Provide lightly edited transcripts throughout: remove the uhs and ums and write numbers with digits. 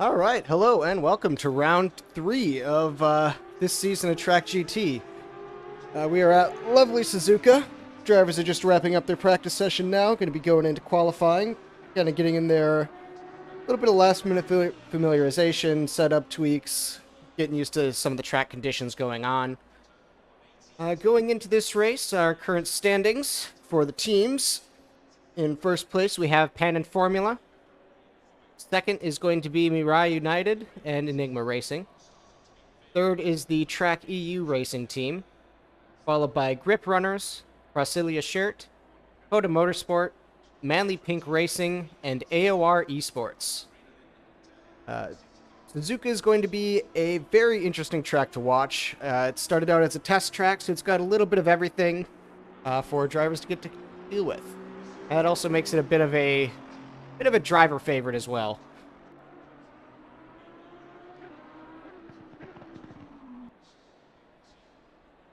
All right, hello and welcome to round 3 of this season of Tracc.GP. We are at lovely Suzuka. Drivers are just wrapping up their practice session now, going to be going into qualifying, kind of getting in there a little bit of last-minute familiarization, setup tweaks, getting used to some of the track conditions going on. Going into this race, our current standings for the teams. In first place, we have Pan and Formula. Second is going to be Mirai United and Enigma Racing. Third is the tracc.eu racing team, followed by Grip Runners, Brasilia Shirt, Coda Motorsport, Manly Pink Racing, and AOR Esports. Suzuka is going to be a very interesting track to watch. It started out as a test track, so it's got a little bit of everything for drivers to get to deal with. And that also makes it a bit of a driver favorite as well.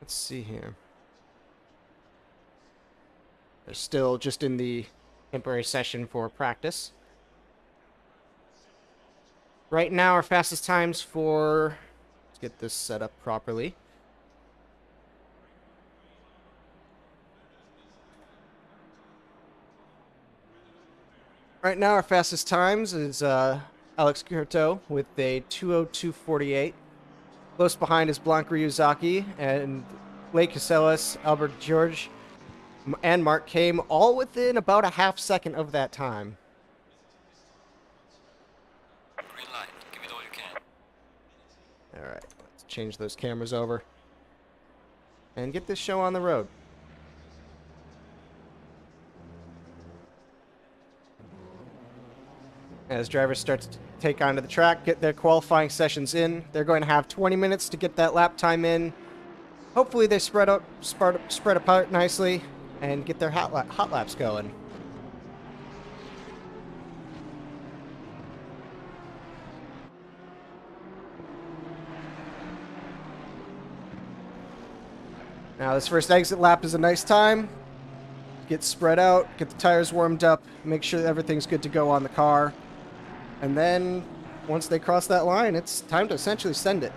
Let's see here. They're still just in the temporary session for practice. Right now, our fastest times for... Let's get this set up properly. Right now, our fastest times is Alex Curto with a 2:02.48. Close behind is Blanc Ryuzaki and Blake Casellas, Albert George, and Mark came all within about a half second of that time. Green light. Give it all you can. Alright, let's change those cameras over and get this show on the road. As drivers start to take onto the track, get their qualifying sessions in, they're going to have 20 minutes to get that lap time in. Hopefully they spread apart nicely and get their hot laps going. Now this first exit lap is a nice time. Get spread out, get the tires warmed up, make sure that everything's good to go on the car. And then, once they cross that line, it's time to essentially send it.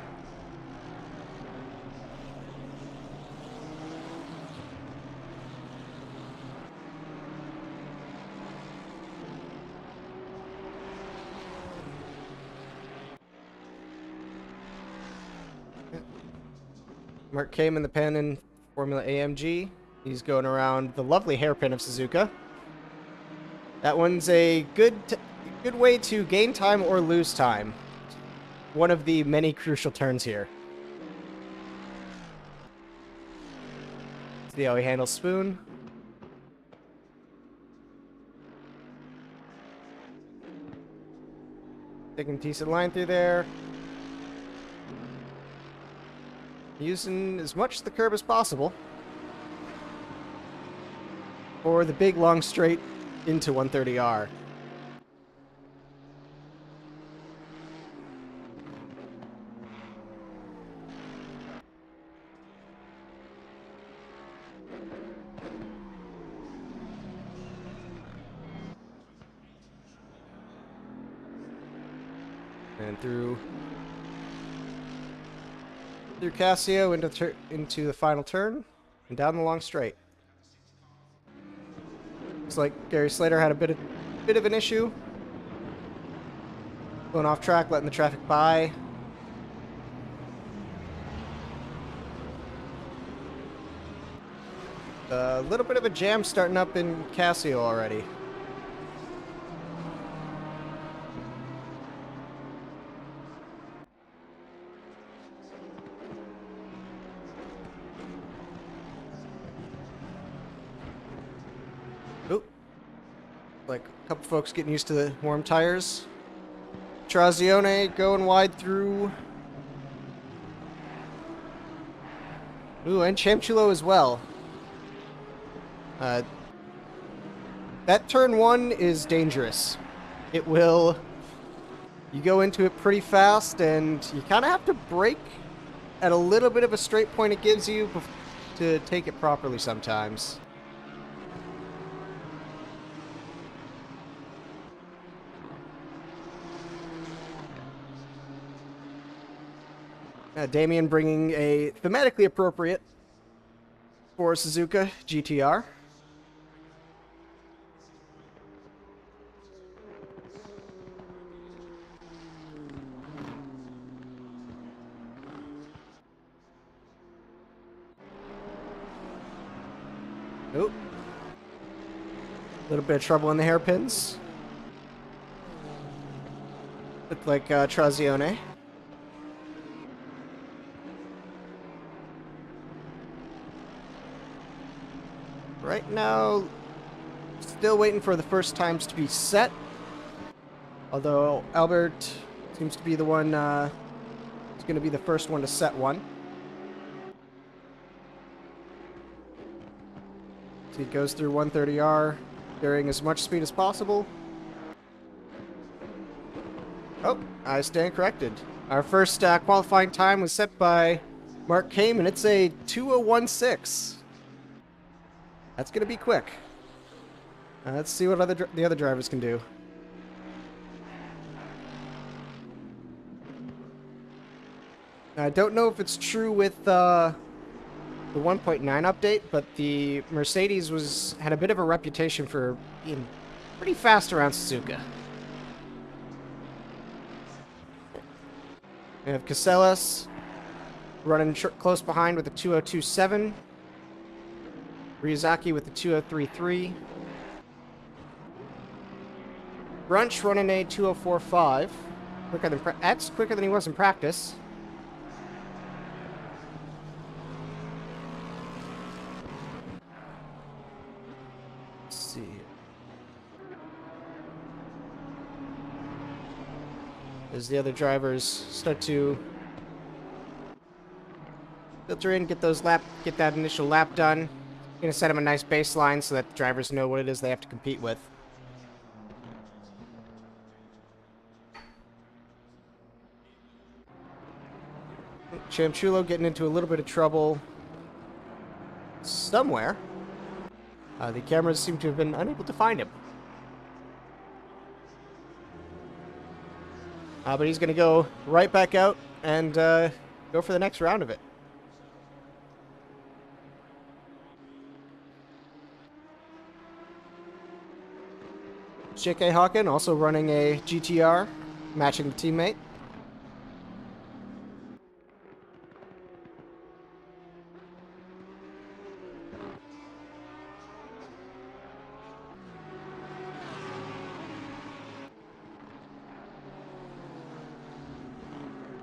Mark came in the pen in Formula AMG. He's going around the lovely hairpin of Suzuka. That one's a good way to gain time or lose time. One of the many crucial turns here. See how he handles Spoon. Taking a decent line through there. Using as much of the curb as possible for the big long straight into 130R. And through Casio into the final turn and down the long straight. Looks like Gary Slater had a bit of an issue. Going off track, letting the traffic by. A little bit of a jam starting up in Casio already. Like a couple folks getting used to the warm tires. Trazione going wide through. Ooh, and Chamchulo as well. That turn 1 is dangerous. It will... You go into it pretty fast, and you kind of have to brake at a little bit of a straight point it gives you to take it properly sometimes. Damien bringing a thematically appropriate for Suzuka GTR. Oop. A little bit of trouble in the hairpins. Looked like Trazione. Right now, still waiting for the first times to be set. Although Albert seems to be the one who's going to be the first one to set one. So he goes through 130R during as much speed as possible. Oh, I stand corrected. Our first qualifying time was set by Mark Kame, and it's a 2:01.6. That's going to be quick. Let's see what the other drivers can do. I don't know if it's true with the 1.9 update, but the Mercedes had a bit of a reputation for being pretty fast around Suzuka. We have Casellas running close behind with a 2:02.7. Ryuzaki with the 2:03.3. Brunch running a 2:04.5. That's quicker than he was in practice. Let's see. As the other drivers start to filter in, get that initial lap done. Gonna set them a nice baseline so that the drivers know what it is they have to compete with. Chamchulo getting into a little bit of trouble somewhere. The cameras seem to have been unable to find him. But he's gonna go right back out and go for the next round of it. J.K. Hawken also running a GTR, matching the teammate.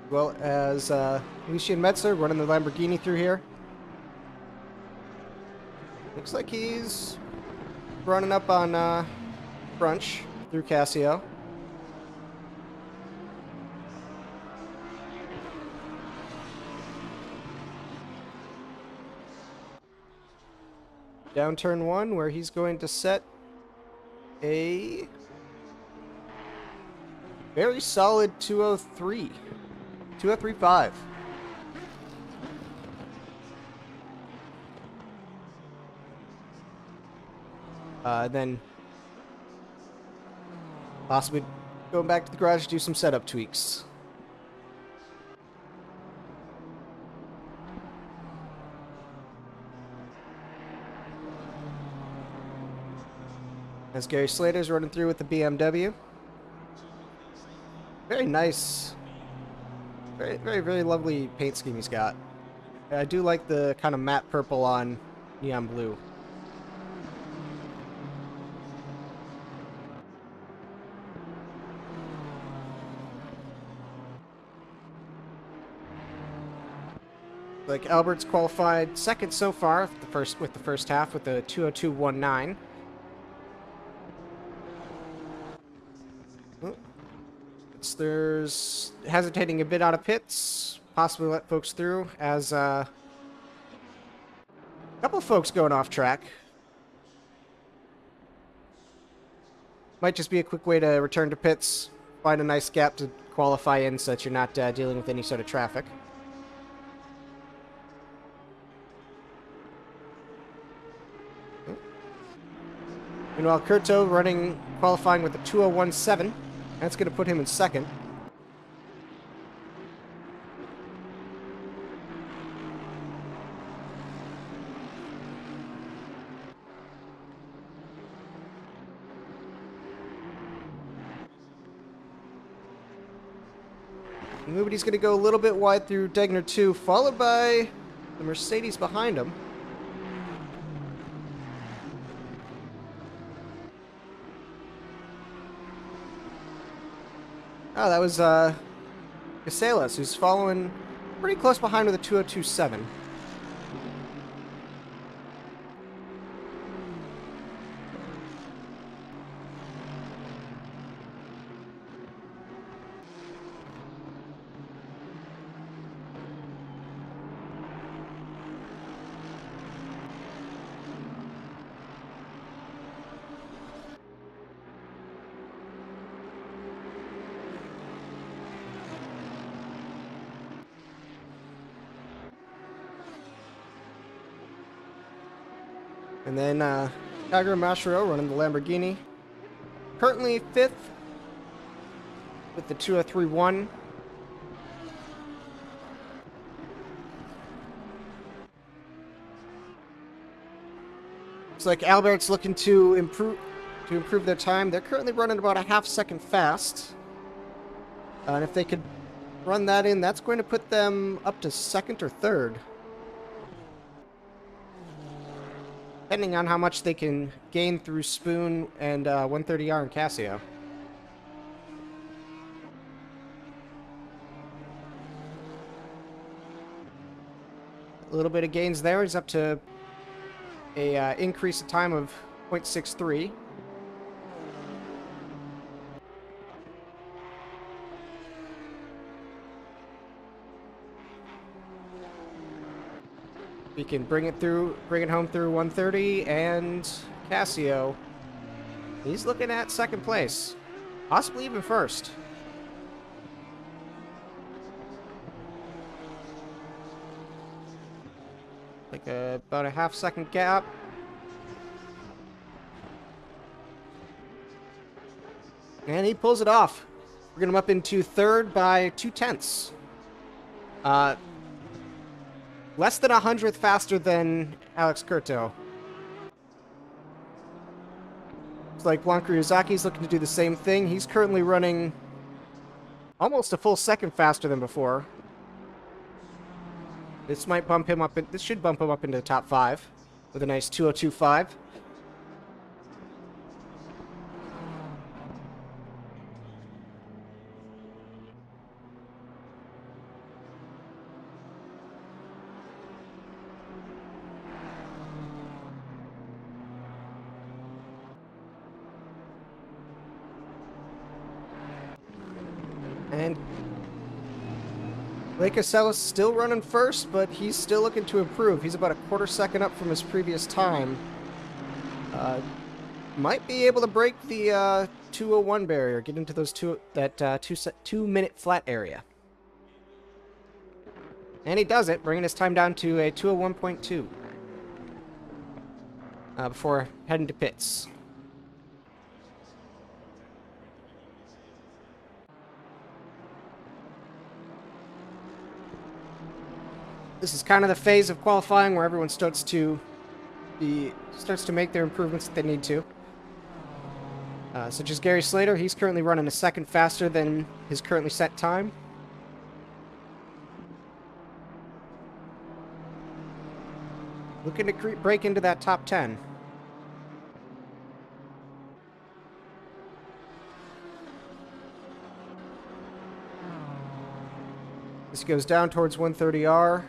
As well as Lucien Metzer running the Lamborghini through here. Looks like he's running up on Brunch through Casio. Down turn 1, where he's going to set a very solid 2:03. 2:03.5. Then possibly going back to the garage to do some setup tweaks. As Gary Slater's running through with the BMW. Very nice. Very, very, very lovely paint scheme he's got. I do like the kind of matte purple on neon blue. Like Albert's qualified second so far, with the first half with a 2:02.19. There's hesitating a bit out of pits, possibly let folks through, as a couple of folks going off track. Might just be a quick way to return to pits, find a nice gap to qualify in so that you're not dealing with any sort of traffic. Meanwhile, Curto qualifying with a 2:01.7. That's going to put him in second. Movity's going to go a little bit wide through Degner 2, followed by the Mercedes behind him. Oh, that was Caselas, who's following pretty close behind with a 2027. And then Tiger Mashiro running the Lamborghini. Currently 5th with the 2031. Looks like Albert's looking to improve their time. They're currently running about a half second fast. And if they could run that in, that's going to put them up to 2nd or 3rd. Depending on how much they can gain through Spoon and 130R and Casio. A little bit of gains there. He's up to a increase of time of 0.63. We can bring it home through 130 and Casio. He's looking at 2nd place, possibly even 1st. Like about a half second gap. And he pulls it off. We're getting him up into 3rd by 0.2. Less than 100th faster than Alex Curto. Looks like Blanco Ryuzaki's looking to do the same thing. He's currently running almost a full second faster than before. This might bump him up. This should bump him up into the top 5 with a nice 2025. And Blake Casellas still running 1st, but he's still looking to improve. He's about a 1/4 second up from his previous time. Might be able to break the 201 barrier, get into those 2-minute flat area. And he does it, bringing his time down to a 201.2 before heading to pits. This is kind of the phase of qualifying where everyone starts to make their improvements that they need to. Such as Gary Slater, he's currently running a second faster than his currently set time. Looking to break into that top 10. This goes down towards 130R.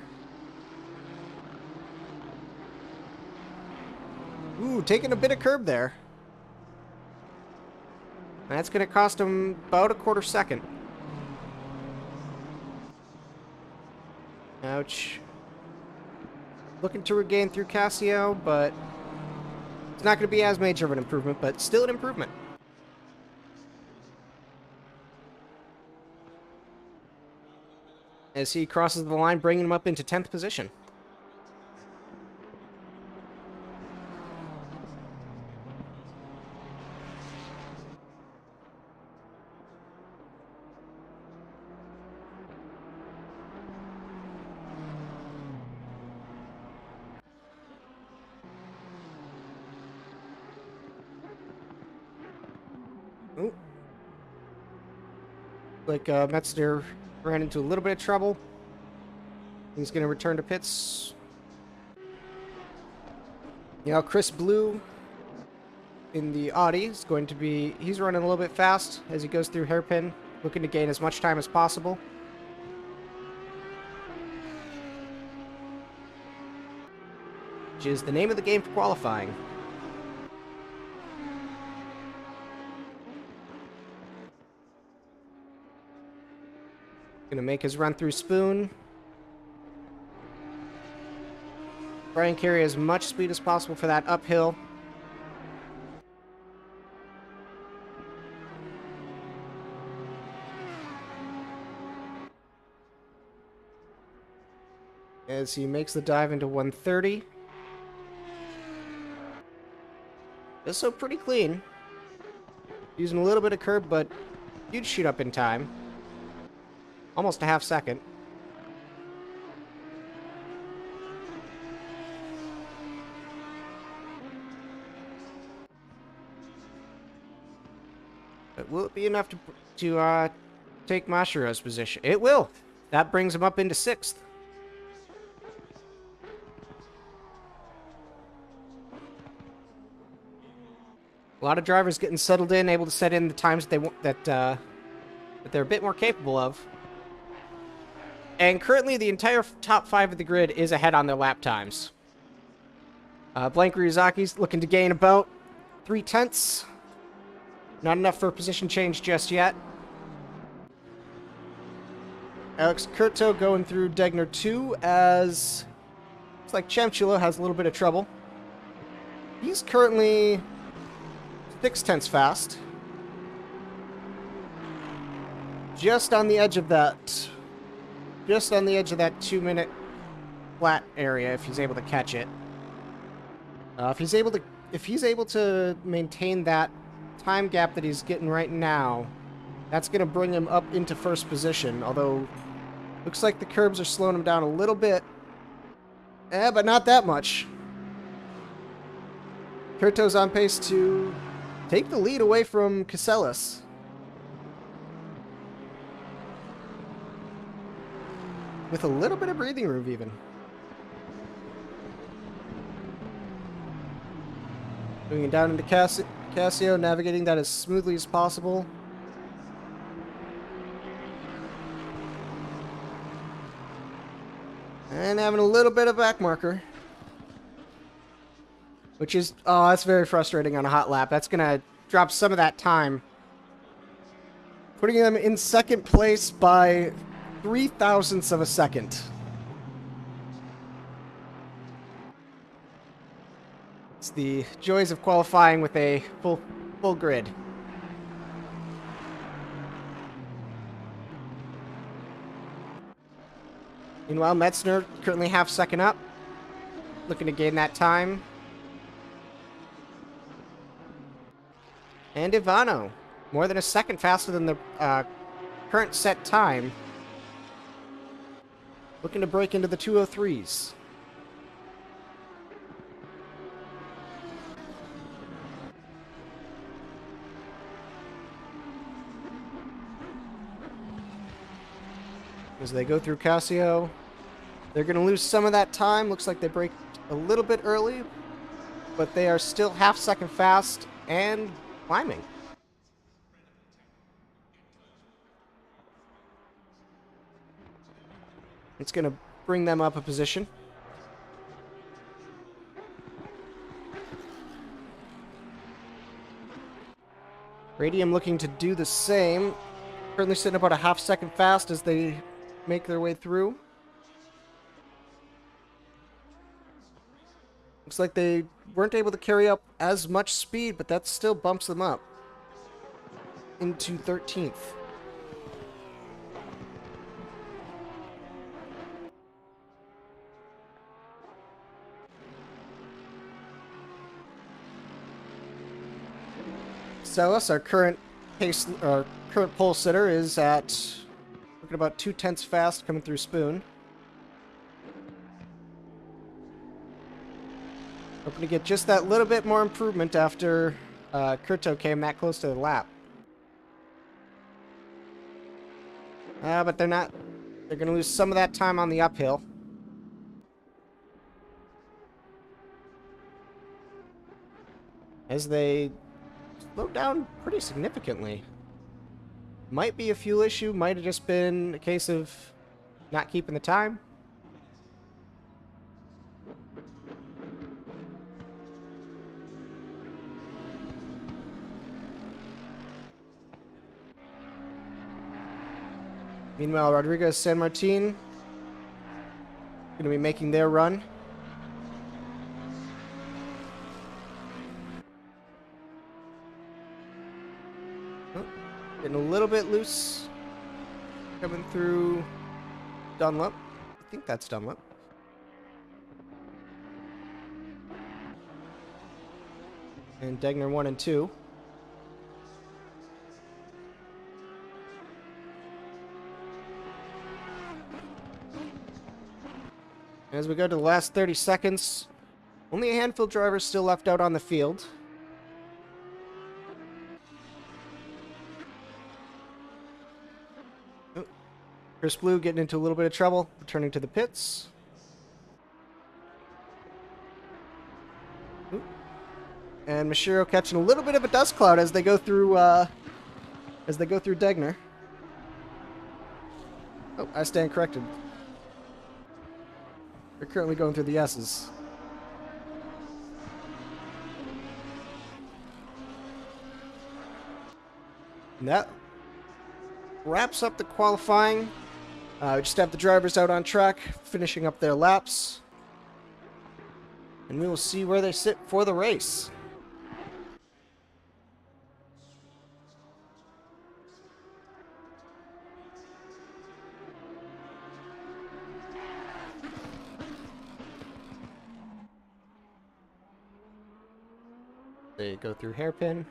Ooh, taking a bit of curb there. That's going to cost him about a 1/4 second. Ouch. Looking to regain through Casio, but it's not going to be as major of an improvement, but still an improvement. As he crosses the line, bringing him up into 10th position. Ooh. Like Metzger ran into a little bit of trouble. He's going to return to pits. You know, Chris Blue in the Audi is going to be... He's running a little bit fast as he goes through hairpin, looking to gain as much time as possible. Which is the name of the game for qualifying. Gonna make his run through Spoon. Try and carry as much speed as possible for that uphill. As he makes the dive into 130. Does so pretty clean. Using a little bit of curb, but huge shoot up in time. Almost a half second. But will it be enough to take Mashiro's position? It will. That brings him up into 6th. A lot of drivers getting settled in, able to set in the times that they want, that they're a bit more capable of. And currently, the entire top 5 of the grid is ahead on their lap times. Blank Ryuzaki's looking to gain about 3/10. Not enough for a position change just yet. Alex Curto going through Degner 2 as... Looks like Chamchulo has a little bit of trouble. He's currently 6/10 fast. Just on the edge of that. Just on the edge of that 2-minute flat area if he's able to catch it. If he's able to maintain that time gap that he's getting right now, that's going to bring him up into 1st position, although looks like the curbs are slowing him down a little bit. But not that much. Curto's on pace to take the lead away from Casellas. With a little bit of breathing room, even. Moving down into Casio, navigating that as smoothly as possible. And having a little bit of back marker. Which is... Oh, that's very frustrating on a hot lap. That's going to drop some of that time. Putting them in 2nd place by 0.003 of a second. It's the joys of qualifying with a full grid. Meanwhile, Metzner currently half second up, looking to gain that time. And Ivano, more than a second faster than the current set time. Looking to break into the 203s. As they go through Casio, they're going to lose some of that time. Looks like they break a little bit early, but they are still half second fast and climbing. It's going to bring them up a position. Radium looking to do the same. Currently sitting about a half second fast as they make their way through. Looks like they weren't able to carry up as much speed, but that still bumps them up into 13th. Celis, our current pole sitter, is at looking about 0.2 fast coming through Spoon. Hoping to get just that little bit more improvement after Curto came that close to the lap. But they're not. They're going to lose some of that time on the uphill. As they slow down pretty significantly. Might be a fuel issue. Might have just been a case of not keeping the time. Meanwhile, Rodriguez San Martin going to be making their run. Oh, getting a little bit loose. Coming through Dunlop. I think that's Dunlop. And Degner 1 and 2. As we go to the last 30 seconds, only a handful of drivers still left out on the field. Oh, Chris Blue getting into a little bit of trouble, returning to the pits. Ooh. And Mashiro catching a little bit of a dust cloud as they go through Degner. Oh, I stand corrected. They're currently going through the S's. And that wraps up the qualifying. We just have the drivers out on track, finishing up their laps. And we will see where they sit for the race. They go through hairpin.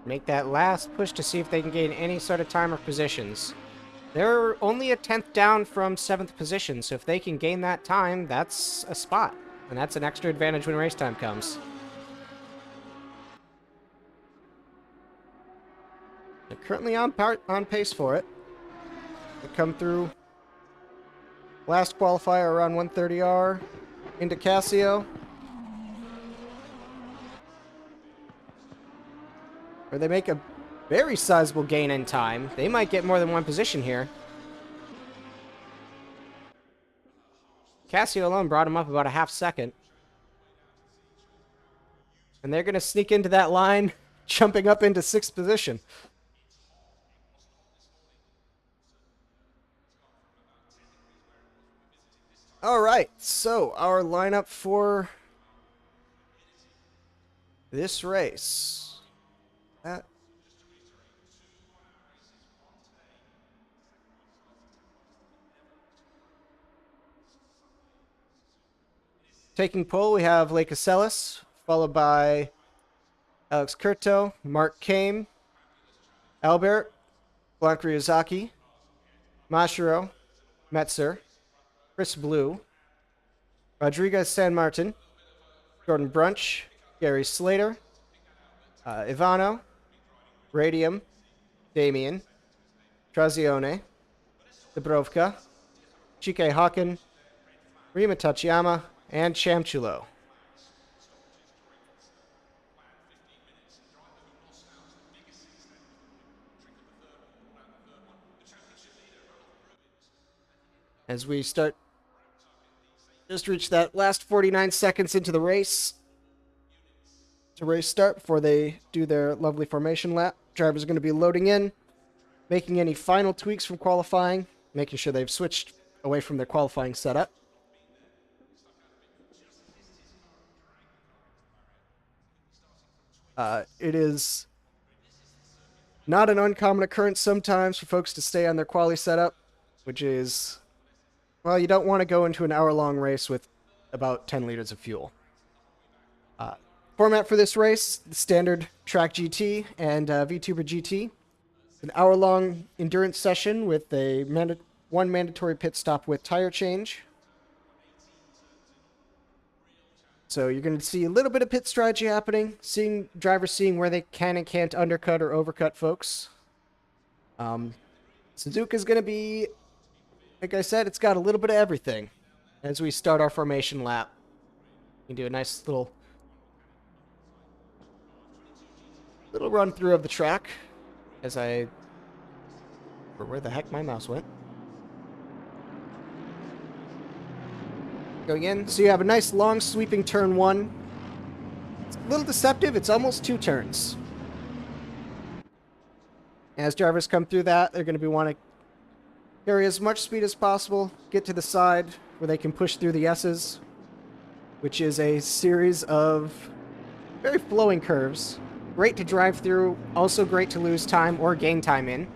Make that last push to see if they can gain any sort of time or positions. They're only a 10th down from 7th position, so if they can gain that time, that's a spot. And that's an extra advantage when race time comes. They're currently on pace for it. They come through last qualifier around 130R into Casio. Where they make a very sizable gain in time. They might get more than one position here. Casio alone brought him up about a half second. And they're going to sneak into that line, jumping up into 6th position. All right, so our lineup for this race. Taking pole, we have Lake Casellas, followed by Alex Curto, Mark Kame, Albert, Blanc Ryuzaki, Mashiro, Metzer, Chris Blue, Rodriguez San Martin, Jordan Brunch, Gary Slater, Ivano, Radium, Damien, Trazione, Dubrovka, Chike Hawken, Rima Tachiyama, and Chamchulo. As we start, just reach that last 49 seconds into the race to race start before they do their lovely formation lap. Drivers are going to be loading in, making any final tweaks from qualifying, making sure they've switched away from their qualifying setup. It is not an uncommon occurrence sometimes for folks to stay on their quali setup, which is, well, you don't want to go into an hour-long race with about 10 liters of fuel. Format for this race, the standard Track GT and VTuber GT. An hour-long endurance session with a one mandatory pit stop with tire change. So you're going to see a little bit of pit strategy happening, drivers seeing where they can and can't undercut or overcut folks. Suzuka's going to be, like I said, it's got a little bit of everything. As we start our formation lap, you can do a nice little run through of the track as where the heck my mouse went. Going in, so you have a nice long sweeping turn 1. It's a little deceptive, it's almost 2 turns. As drivers come through that, they're going to be wanting to carry as much speed as possible, get to the side where they can push through the S's, which is a series of very flowing curves. Great to drive through, also great to lose time or gain time in.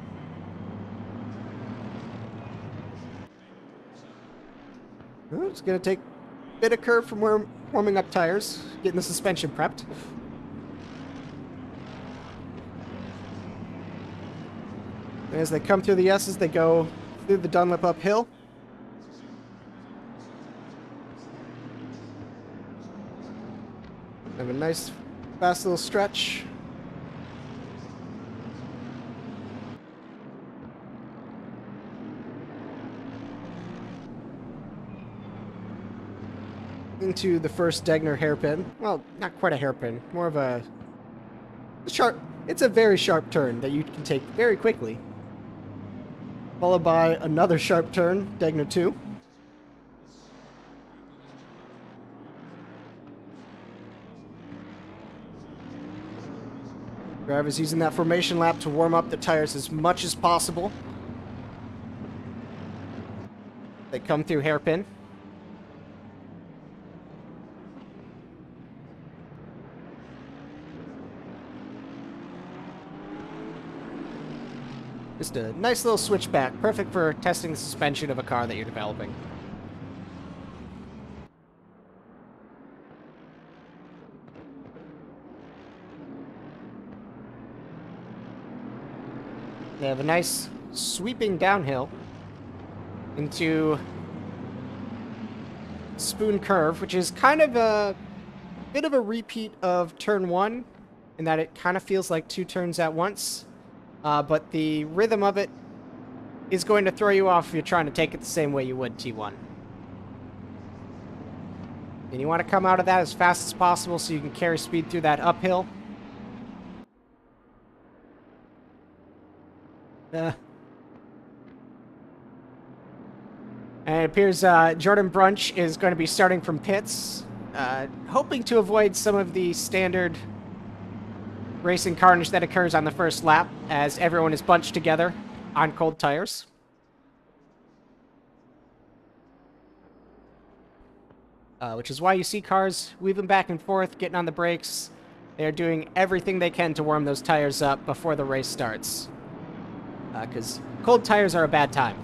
Oh, it's going to take a bit of curve from warming up tires, getting the suspension prepped. And as they come through the S's, they go through the Dunlop uphill. Have a nice, fast little stretch. Into the first Degner hairpin. Well, not quite a hairpin, more of a sharp. It's a very sharp turn that you can take very quickly. Followed by another sharp turn, Degner 2. Drivers using that formation lap to warm up the tires as much as possible. They come through hairpin. Just a nice little switchback, perfect for testing the suspension of a car that you're developing. They have a nice sweeping downhill into Spoon Curve, which is kind of a bit of a repeat of turn 1 in that it kind of feels like 2 turns at once. But the rhythm of it is going to throw you off if you're trying to take it the same way you would T1. And you want to come out of that as fast as possible so you can carry speed through that uphill. And it appears Jordan Brunch is going to be starting from pits, hoping to avoid some of the standard racing carnage that occurs on the first lap as everyone is bunched together on cold tires. Which is why you see cars weaving back and forth, getting on the brakes. They're doing everything they can to warm those tires up before the race starts. Because cold tires are a bad time.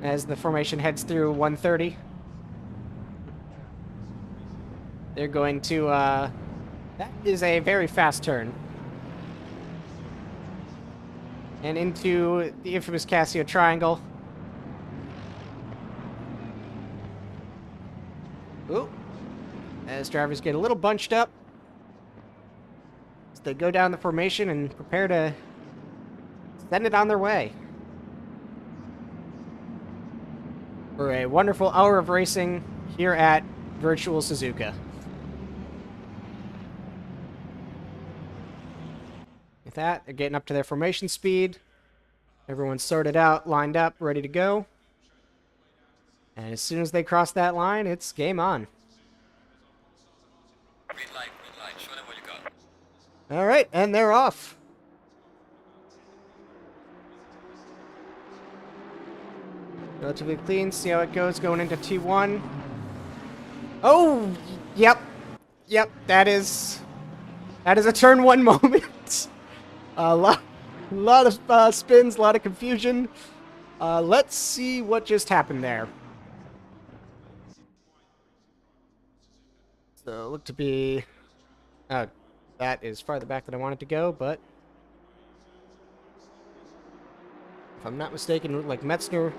As the formation heads through 130. They're going to, that is a very fast turn. And into the infamous Casio Triangle. Ooh. As drivers get a little bunched up. As they go down the formation and prepare to send it on their way. For a wonderful hour of racing here at Virtual Suzuka. That. They're getting up to their formation speed. Everyone's sorted out, lined up, ready to go. And as soon as they cross that line, it's game on. Green light, show them what you got. All right, and they're off. Relatively clean, see how it goes going into T1. Oh, yep, that is a turn 1 moment. A lot of spins, a lot of confusion. Let's see what just happened there. So look to be... that is farther back than I wanted to go, but... If I'm not mistaken, like Metzner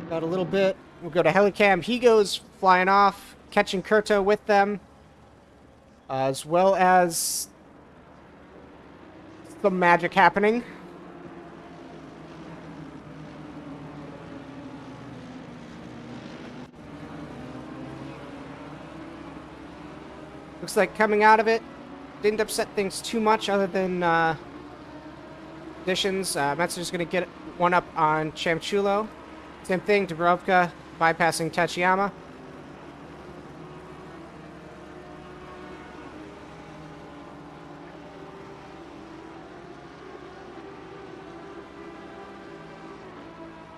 got a little bit. We'll go to Helicam. He goes flying off, catching Kurto with them. As well as some magic happening. Looks like coming out of it didn't upset things too much other than conditions. Metzner's going to get one up on Chamchulo. Same thing, Dubrovka bypassing Tachiyama.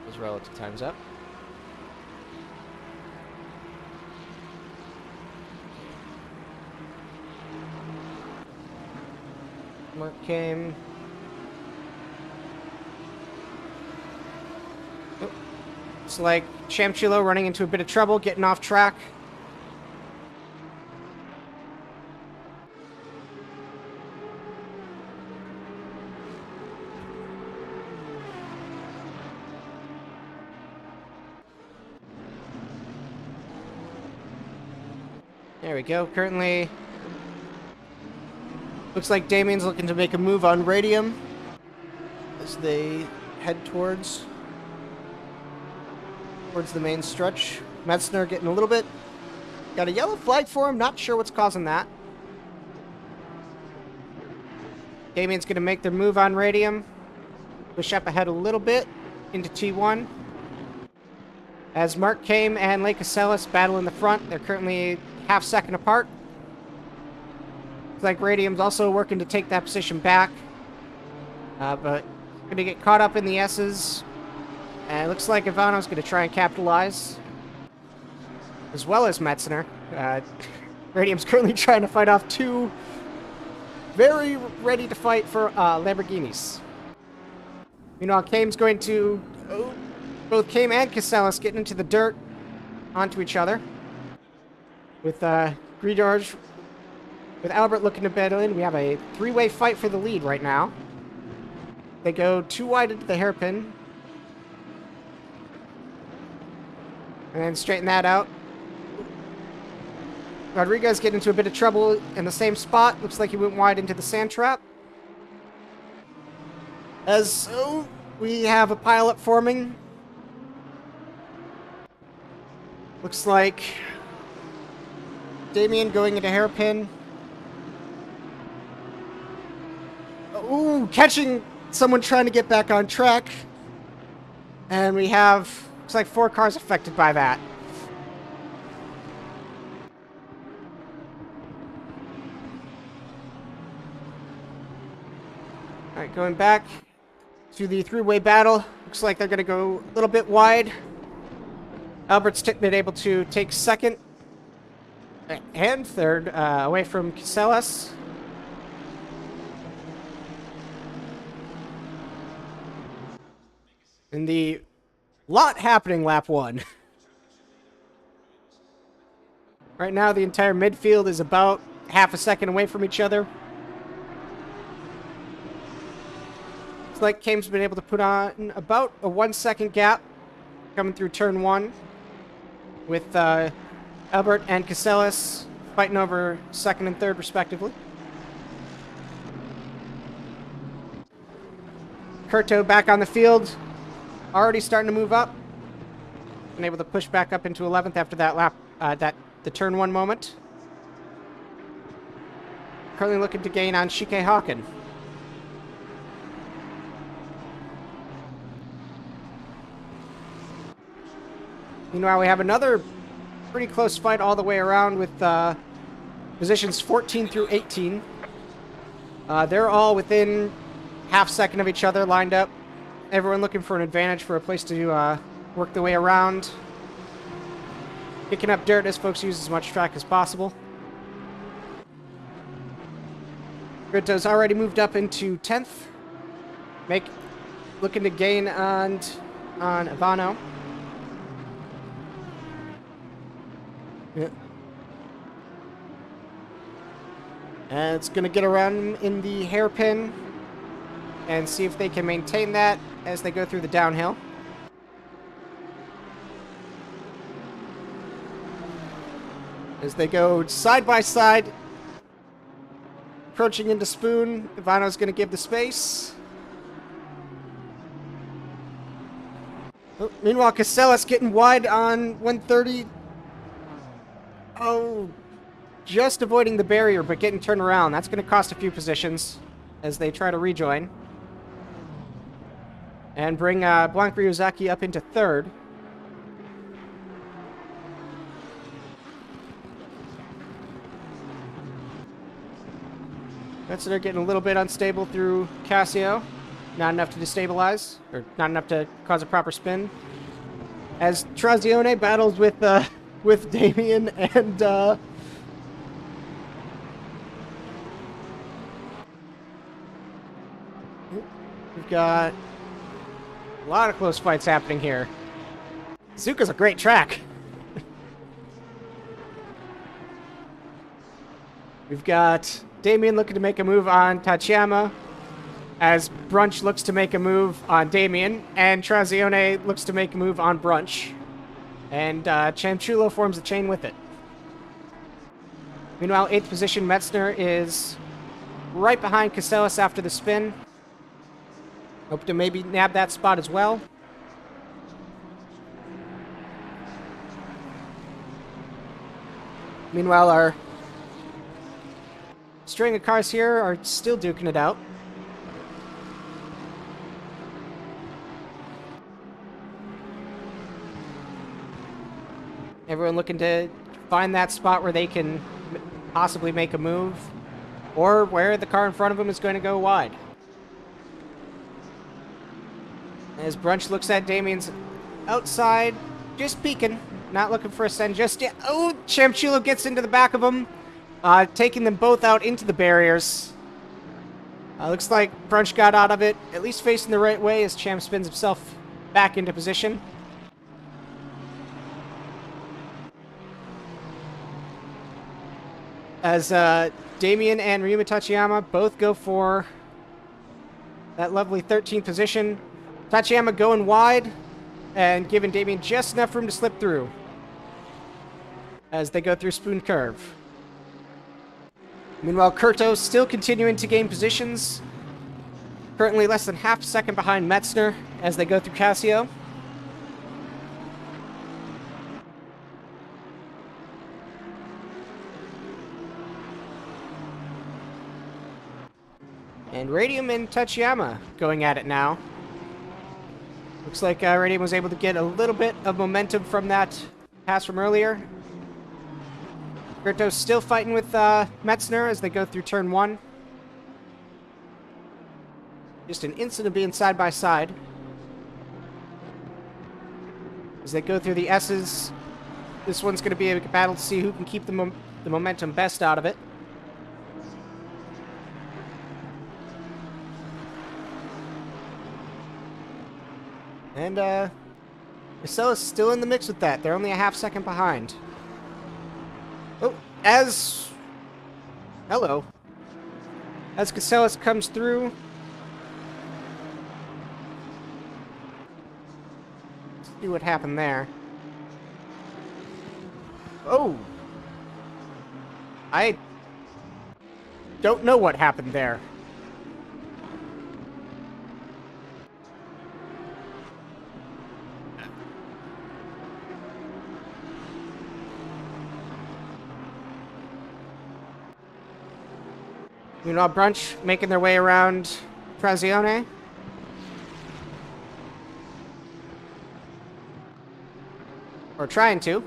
Those relative times up. Mark came. Oh. It's like Chamchulo running into a bit of trouble, getting off track. There we go. Currently, looks like Damien's looking to make a move on Radium as they head towards the main stretch. Metzner getting a little bit. Got a yellow flag for him. Not sure what's causing that. Damien's going to make their move on Radium. Push up ahead a little bit into T1. As Mark Kame and Lake Casellas battle in the front, they're currently half second apart. Looks like Radium's also working to take that position back. But going to get caught up in the S's. And it looks like Ivano's going to try and capitalize. As well as Metzner. Radium's currently trying to fight off two very ready to fight for Lamborghinis. Meanwhile, Kame's going to... both Kame and Casellas getting into the dirt onto each other. With Gridorj, with Albert looking to battle in, we have a three-way fight for the lead right now. They go too wide into the hairpin. And then straighten that out. Rodriguez getting into a bit of trouble in the same spot. Looks like he went wide into the sand trap. As we have a pileup forming. Looks like Damien going into hairpin. Ooh, catching someone trying to get back on track. And we have, looks like 4 cars affected by that. Alright, going back to the three-way battle. Looks like they're going to go a little bit wide. Albert's been able to take second and third away from Casellas. In the lot happening lap 1. Right now, the entire midfield is about half a second away from each other. It's like Kame's been able to put on about a 1 second gap coming through turn 1 with Albert and Casellas fighting over second and third respectively. Kurto back on the field, already starting to move up. Been able to push back up into 11th after that lap, the turn 1 moment. Currently looking to gain on Shike Hawken. Meanwhile, we have another pretty close fight all the way around with positions 14 through 18. They're all within half second of each other, lined up. Everyone looking for an advantage, for a place to work their way around. Picking up dirt as folks use as much track as possible. Gritto's already moved up into 10th. Looking to gain on Ivano. Yeah. And it's going to get around in the hairpin and see if they can maintain that as they go through the downhill. As they go side by side, approaching into Spoon, Ivano's going to give the space. Oh, meanwhile, Casellas getting wide on 130. Oh, just avoiding the barrier, but getting turned around. That's going to cost a few positions as they try to rejoin. And bring Blanc Ryuzaki up into third. Metzner getting a little bit unstable through Casio. Not enough to destabilize, or not enough to cause a proper spin. As Trazione battles with Damien and we've got a lot of close fights happening here. Suzuka's a great track. We've got Damien looking to make a move on Tachiyama, as Brunch looks to make a move on Damien, and Trazione looks to make a move on Brunch. And Cianciullo forms a chain with it. Meanwhile, 8th position, Metzner is right behind Casellas after the spin. Hope to maybe nab that spot as well. Meanwhile, our string of cars here are still duking it out. Everyone looking to find that spot where they can possibly make a move, or where the car in front of them is going to go wide. As Brunch looks at Damien's outside, just peeking, not looking for a send just yet. Oh, Cianciullo gets into the back of them, taking them both out into the barriers. Looks like Brunch got out of it, at least facing the right way as Champ spins himself back into position. As Damien and Ryuma Tachiyama both go for that lovely 13th position. Tachiyama going wide and giving Damien just enough room to slip through as they go through Spoon Curve. Meanwhile, Kurto still continuing to gain positions. Currently less than half a second behind Metzner as they go through Casio. And Radium and Tachiyama going at it now. Looks like Radium was able to get a little bit of momentum from that pass from earlier. Kurto's still fighting with Metzner as they go through turn 1. Just an instant of being side by side. As they go through the S's, this one's going to be a battle to see who can keep the momentum best out of it. And Casella's still in the mix with that. They're only a half second behind. Oh, hello. As Casellas comes through. Let's see what happened there. Oh. I don't know what happened there. Meanwhile, Brunch making their way around Trazione. Or trying to.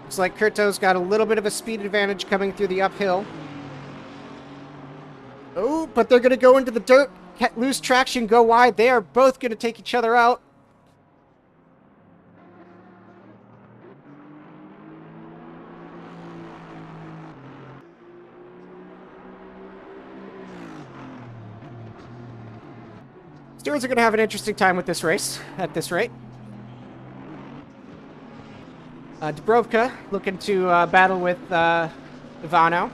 Looks like Kurto's got a little bit of a speed advantage coming through the uphill. Oh, but they're going to go into the dirt, lose traction, go wide. They are both going to take each other out. Stewards are going to have an interesting time with this race at this rate. Dubrovka looking to battle with Ivano.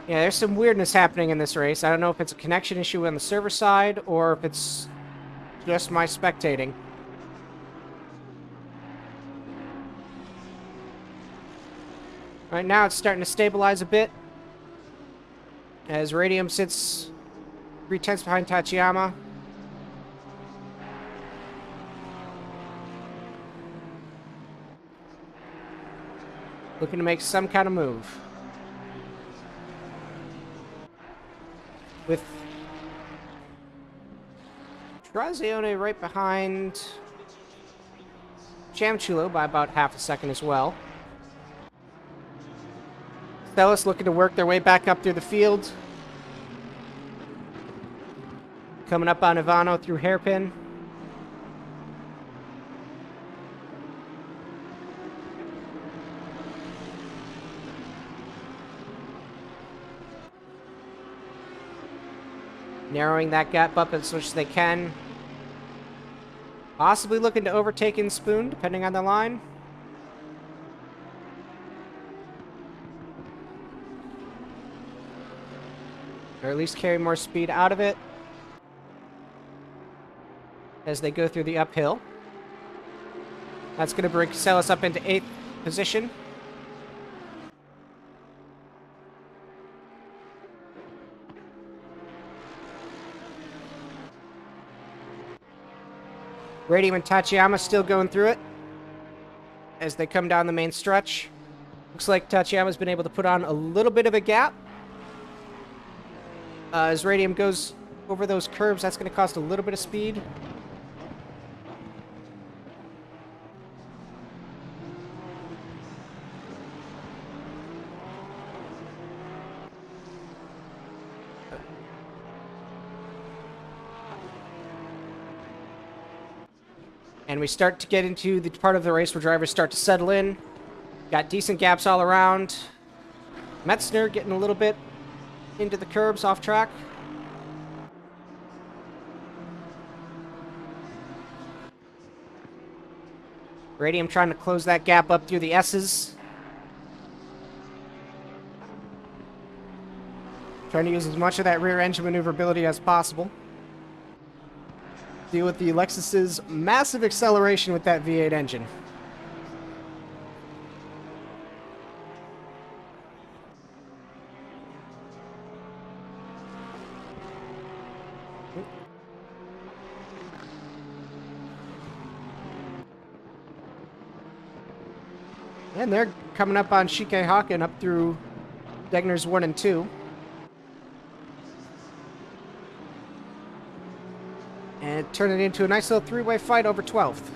Yeah, there's some weirdness happening in this race. I don't know if it's a connection issue on the server side or if it's just my spectating. Right now it's starting to stabilize a bit as Radium sits 3/10 behind Tachiyama. Looking to make some kind of move. With Trazione right behind Chamchulo by about half a second as well. Stellis looking to work their way back up through the field. Coming up on Ivano through hairpin. Narrowing that gap up as much as they can. Possibly looking to overtake in Spoon, depending on the line. Or at least carry more speed out of it as they go through the uphill. That's going to bring Casellas up into 8th position. Radium and Tachiyama still going through it as they come down the main stretch. Looks like Tachiyama's been able to put on a little bit of a gap. As Radium goes over those curves, that's going to cost a little bit of speed. And we start to get into the part of the race where drivers start to settle in. Got decent gaps all around. Metzner getting a little bit into the curbs off track. Radium trying to close that gap up through the S's. Trying to use as much of that rear engine maneuverability as possible. Deal with the Lexus's massive acceleration with that V8 engine. And they're coming up on Shike Haken up through Degner's 1 and 2. And turn it into a nice little three-way fight over 12th.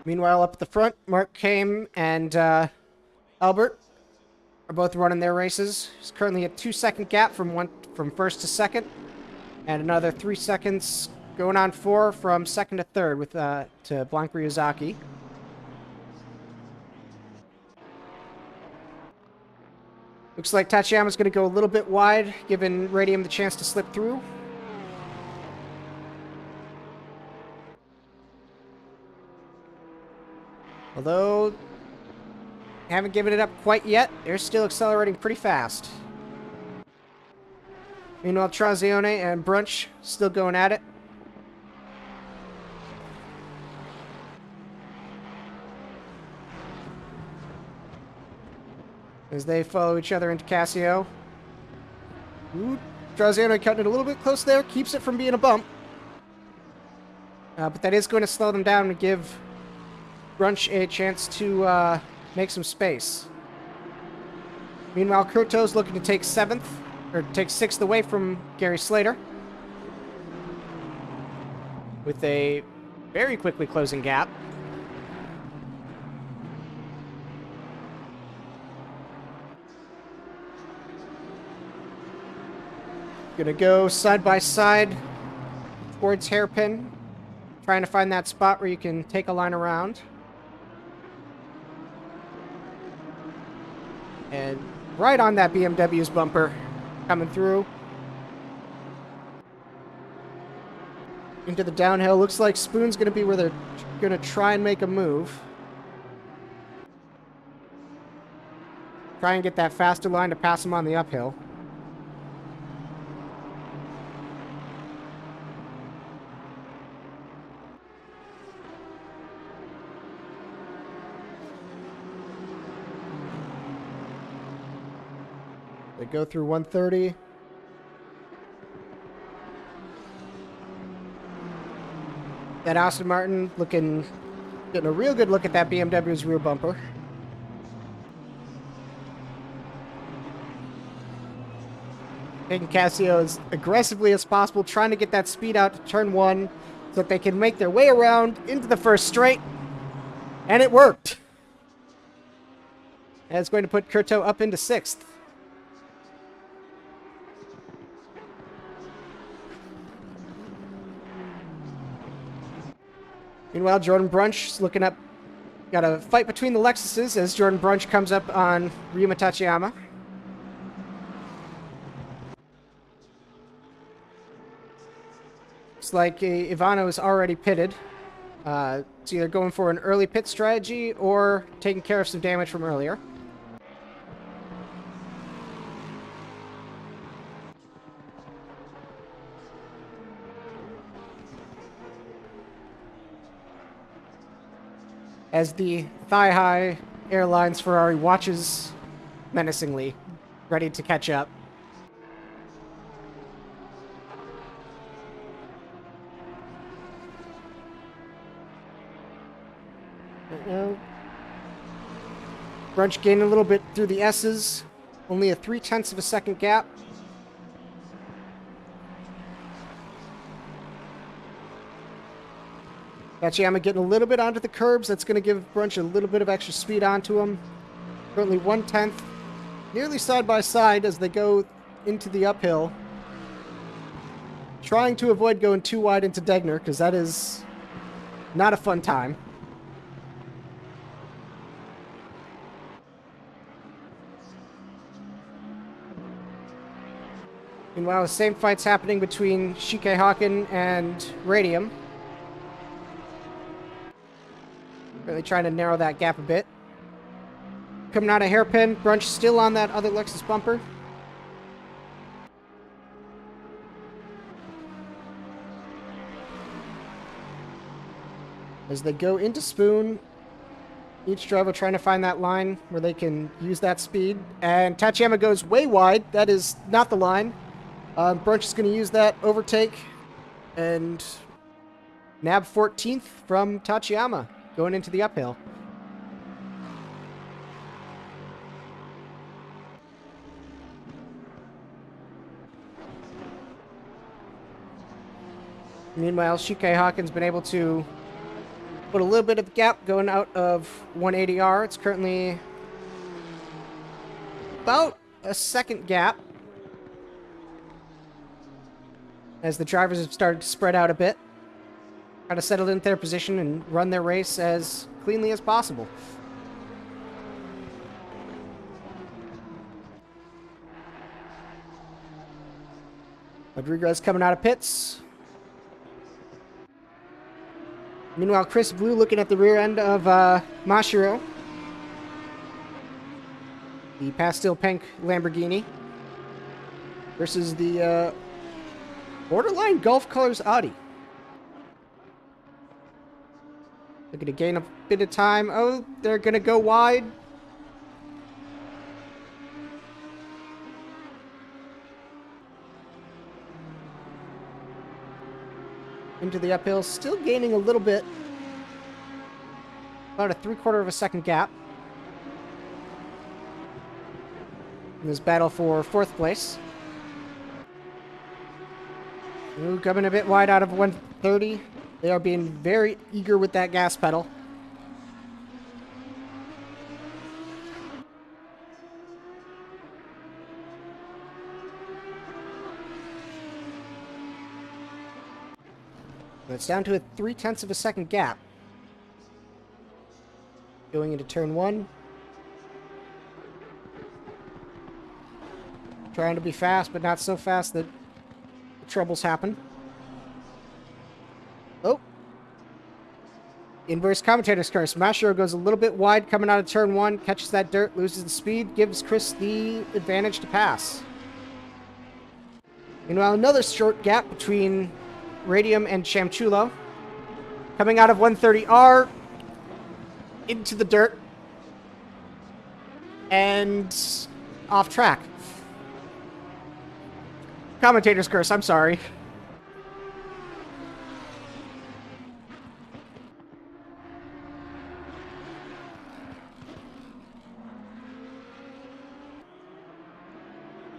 Meanwhile, up at the front, Mark Kame and Albert are both running their races. It's currently a 2-second gap from first to second, and another 3 seconds going on 4 from second to third with to Blanc Ryuzaki. Looks like Tachiyama's going to go a little bit wide, giving Radium the chance to slip through. Although, haven't given it up quite yet. They're still accelerating pretty fast. Meanwhile, Trazione and Brunch still going at it. As they follow each other into Casio. Ooh, Trazione cutting it a little bit close there. Keeps it from being a bump. But that is going to slow them down and give Brunch a chance to make some space. Meanwhile, Kurto's looking to take 7th, or take 6th away from Gary Slater. with a very quickly closing gap. Gonna go side by side towards hairpin, trying to find that spot where you can take a line around. And right on that BMW's bumper, coming through. Into the downhill. Looks like Spoon's going to be where they're going to try and make a move. Try and get that faster line to pass them on the uphill. They go through 130. That Aston Martin getting a real good look at that BMW's rear bumper. Taking Casio as aggressively as possible, trying to get that speed out to turn 1 so that they can make their way around into the first straight. And it worked. And it's going to put Curto up into 6th. Meanwhile, Jordan Brunch looking up. Got a fight between the Lexuses as Jordan Brunch comes up on Ryuma Tachiyama. Looks like Ivano is already pitted. It's either going for an early pit strategy or taking care of some damage from earlier. As the thigh-high Airlines Ferrari watches menacingly, ready to catch up. Brunch gained a little bit through the S's, only a 0.3 of a second gap. Tachiyama getting a little bit onto the curbs. That's going to give Brunch a little bit of extra speed onto him. Currently 1/10, nearly side by side as they go into the uphill. Trying to avoid going too wide into Degner, because that is not a fun time. Meanwhile, the same fight's happening between Shike Haken and Radium. Really trying to narrow that gap a bit. Coming out of hairpin, Brunch still on that other Lexus bumper. As they go into Spoon, each driver trying to find that line where they can use that speed. And Tachiyama goes way wide. That is not the line. Brunch is going to use that overtake and nab 14th from Tachiyama going into the uphill. Meanwhile, Shike Hawkins been able to put a little bit of the gap going out of 180R. It's currently about a second gap as the drivers have started to spread out a bit. Try to settle into their position and run their race as cleanly as possible. Rodriguez coming out of pits. Meanwhile, Chris Blue looking at the rear end of Mashiro. The pastel pink Lamborghini. Versus the borderline Gulf Colors Audi. Looking to gain a bit of time. Oh, they're going to go wide. Into the uphill, still gaining a little bit. About a 3/4 of a second gap. In this battle for 4th place. Ooh, coming a bit wide out of 130. They are being very eager with that gas pedal. And it's down to a 0.3 of a second gap. Going into turn 1. Trying to be fast, but not so fast that troubles happen. Oh. Inverse commentator's curse. Mashiro goes a little bit wide coming out of turn 1. Catches that dirt, loses the speed, gives Chris the advantage to pass. Meanwhile, another short gap between Radium and Chamchulo. Coming out of 130R. Into the dirt. And off track. Commentator's curse, I'm sorry.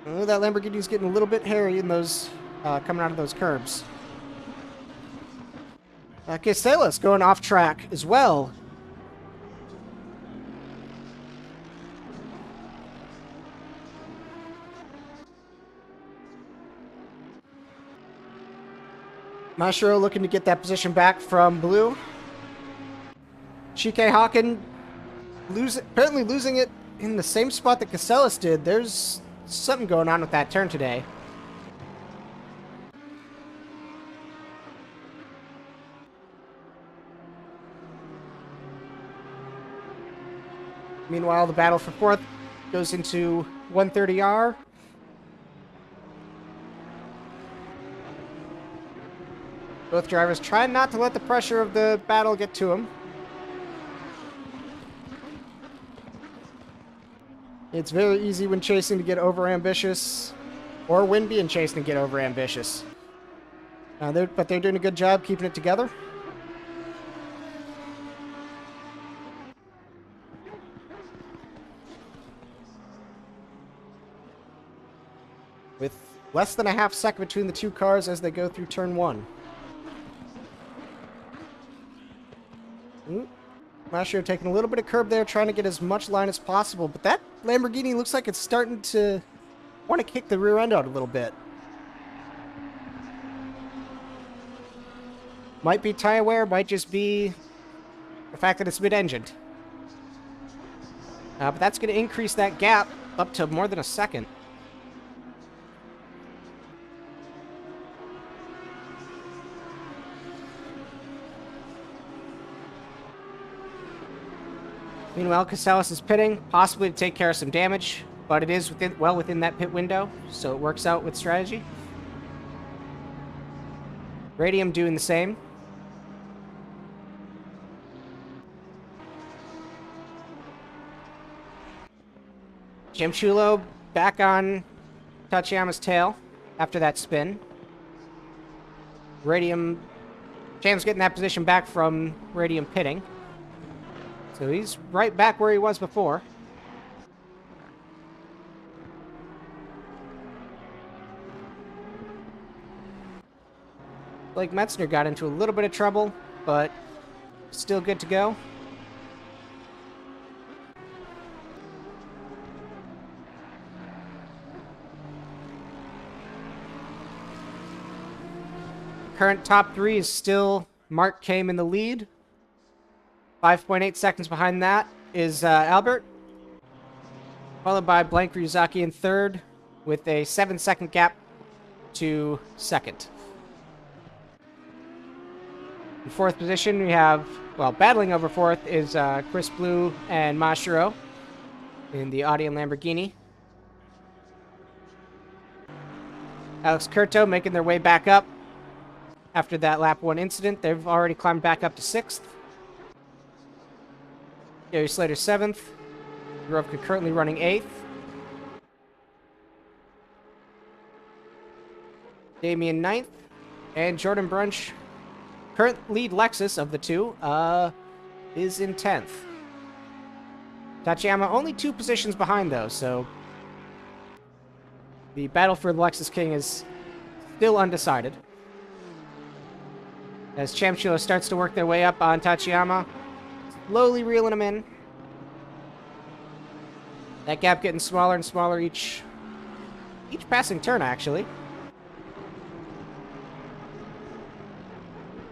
Oh, that Lamborghini's getting a little bit hairy in those, coming out of those curbs. Castella's going off track as well. Mashiro looking to get that position back from Blue. Chike Hawken apparently losing it in the same spot that Casellas did. There's something going on with that turn today. Meanwhile, the battle for 4th goes into 130R. Both drivers trying not to let the pressure of the battle get to them. It's very easy when chasing to get overambitious, or when being chased and get overambitious. But they're doing a good job keeping it together. With less than a half second between the two cars as they go through turn 1. Mashiro taking a little bit of curb there, trying to get as much line as possible. But that Lamborghini looks like it's starting to want to kick the rear end out a little bit. Might be tire wear, might just be the fact that it's mid-engined. But that's going to increase that gap up to more than a second. Meanwhile, Casellas is pitting, possibly to take care of some damage, but it is well within that pit window, so it works out with strategy. Radium doing the same. Chamchulo back on Tachiyama's tail after that spin. Cham's getting that position back from Radium pitting. So he's right back where he was before. Blake Metzner got into a little bit of trouble, but still good to go. Current top 3 is still Mark Kame in the lead. 5.8 seconds behind that is Albert, followed by Blank Ryuzaki in 3rd, with a 7-second gap to 2nd. In 4th position, we have, well, battling over 4th is Chris Blue and Mashiro in the Audi and Lamborghini. Alex Curto making their way back up after that lap 1 incident. They've already climbed back up to 6th. Gary Slater 7th. Jurovka currently running 8th. Damian 9th. And Jordan Brunch, current lead Lexus of the two, is in 10th. Tachiyama only 2 positions behind, though, so the battle for the Lexus King is still undecided. As Chamchilo starts to work their way up on Tachiyama, slowly reeling him in. That gap getting smaller and smaller each passing turn, actually.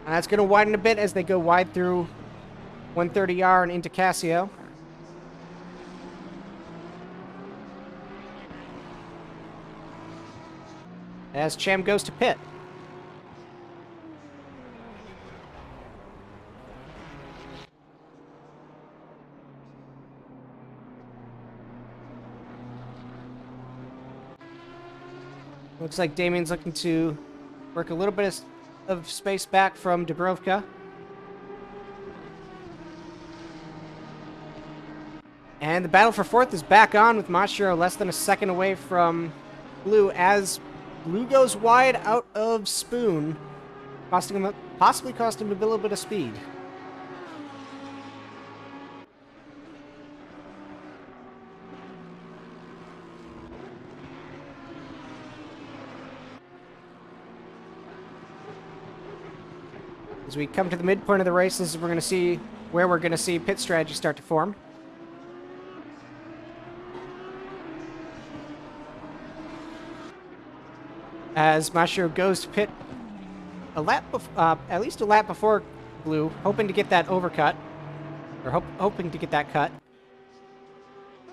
And that's going to widen a bit as they go wide through 130R and into Casio. As Cham goes to pit. Looks like Damien's looking to work a little bit of space back from Dubrovka. And the battle for fourth is back on with Mashiro less than a second away from Blue as Blue goes wide out of Spoon, possibly costing him a little bit of speed. As we come to the midpoint of the race, this is where we're going to see pit strategy start to form. As Mashiro goes to pit at least a lap before Blue, hoping to get that overcut, or hoping to get that cut.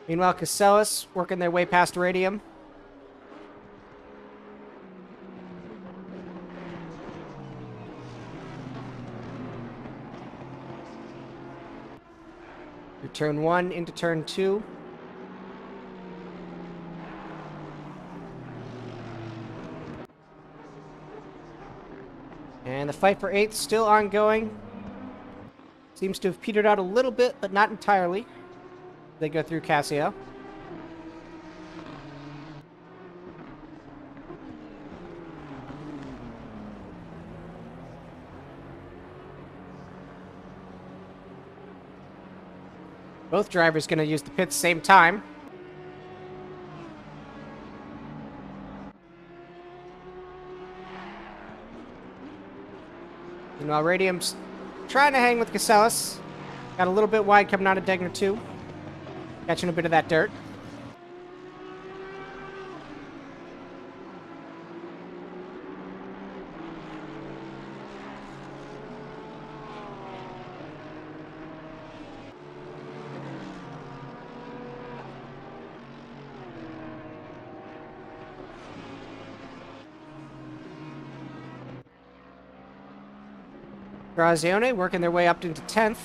Meanwhile, Casellas working their way past Radium. Through turn 1 into turn 2. And the fight for 8th still ongoing. Seems to have petered out a little bit, but not entirely. They go through Casio. Both drivers going to use the pits same time. Meanwhile, Radium's trying to hang with Casellas. Got a little bit wide coming out of Degner 2. Catching a bit of that dirt. Grazione working their way up into 10th.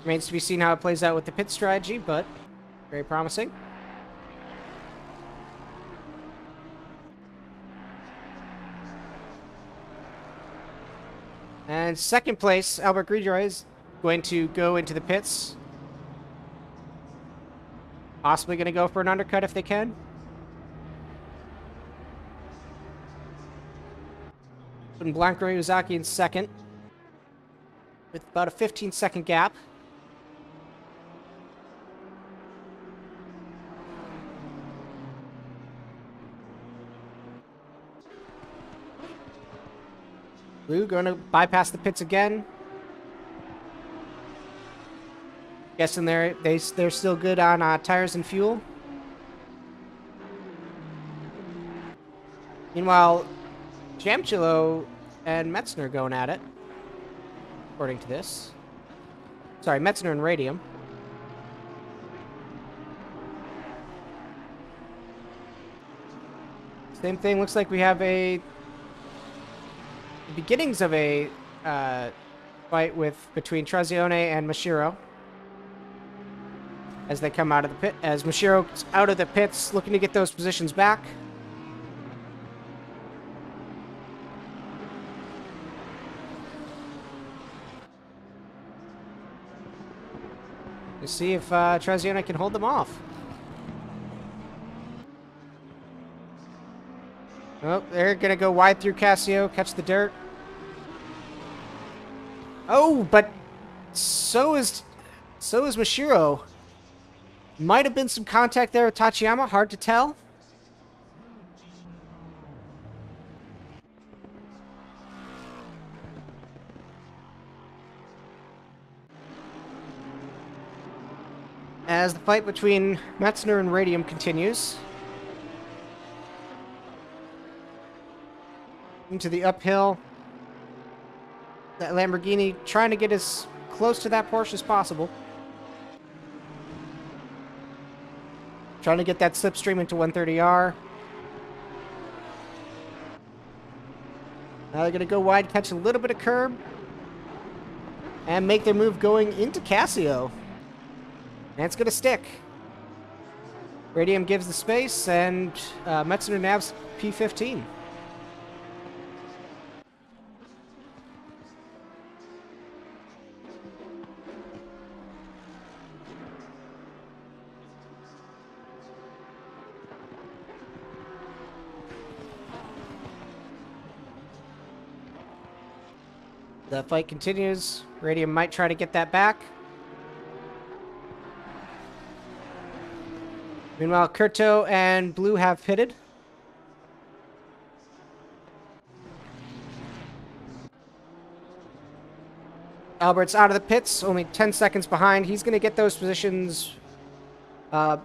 Remains to be seen how it plays out with the pit strategy, but very promising. And second place, Albert Grigioy is going to go into the pits. Possibly going to go for an undercut if they can. Putting Blanco Ryuzaki in second. With about a 15-second gap. Blue going to bypass the pits again. Guessing they're still good on tires and fuel. Meanwhile, Jamchilo and Metzner going at it, according to this. Sorry, Metzner and Radium. Same thing, looks like we have the beginnings of a fight between Trazione and Mashiro. As they come out of the pit, as Mashiro's out of the pits, looking to get those positions back. To see if Trazione can hold them off. Oh, they're gonna go wide through Casio, catch the dirt. Oh, but so is Mashiro. Might have been some contact there with Tachiyama, hard to tell. as the fight between Metzner and Radium continues. Into the uphill. That Lamborghini trying to get as close to that Porsche as possible. Trying to get that slipstream into 130R. Now they're going to go wide, catch a little bit of curb. And make their move going into Casio. And it's going to stick. Radium gives the space, and Metzner nabs P15. The fight continues. Radium might try to get that back. Meanwhile, Kurto and Blue have pitted. Albert's out of the pits, only 10 seconds behind. He's going to get those positions. It's going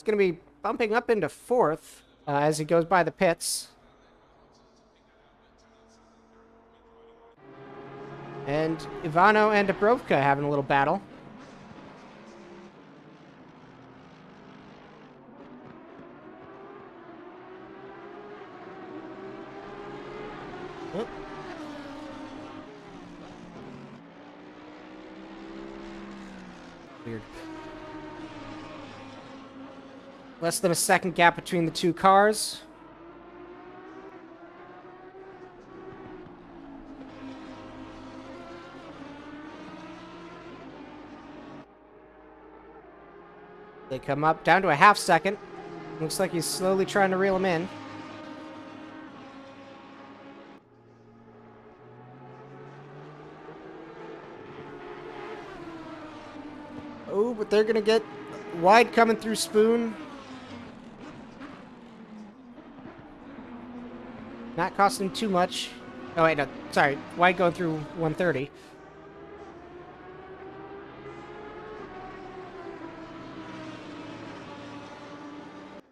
to be bumping up into 4th as he goes by the pits. And Ivano and Dubrovka having a little battle. Oh. Weird. Less than a second gap between the two cars. They come up down to a half second. Looks like he's slowly trying to reel him in. Oh, but they're going to get wide coming through Spoon. Not costing too much. Oh, wait, no. Sorry. Wide going through 130.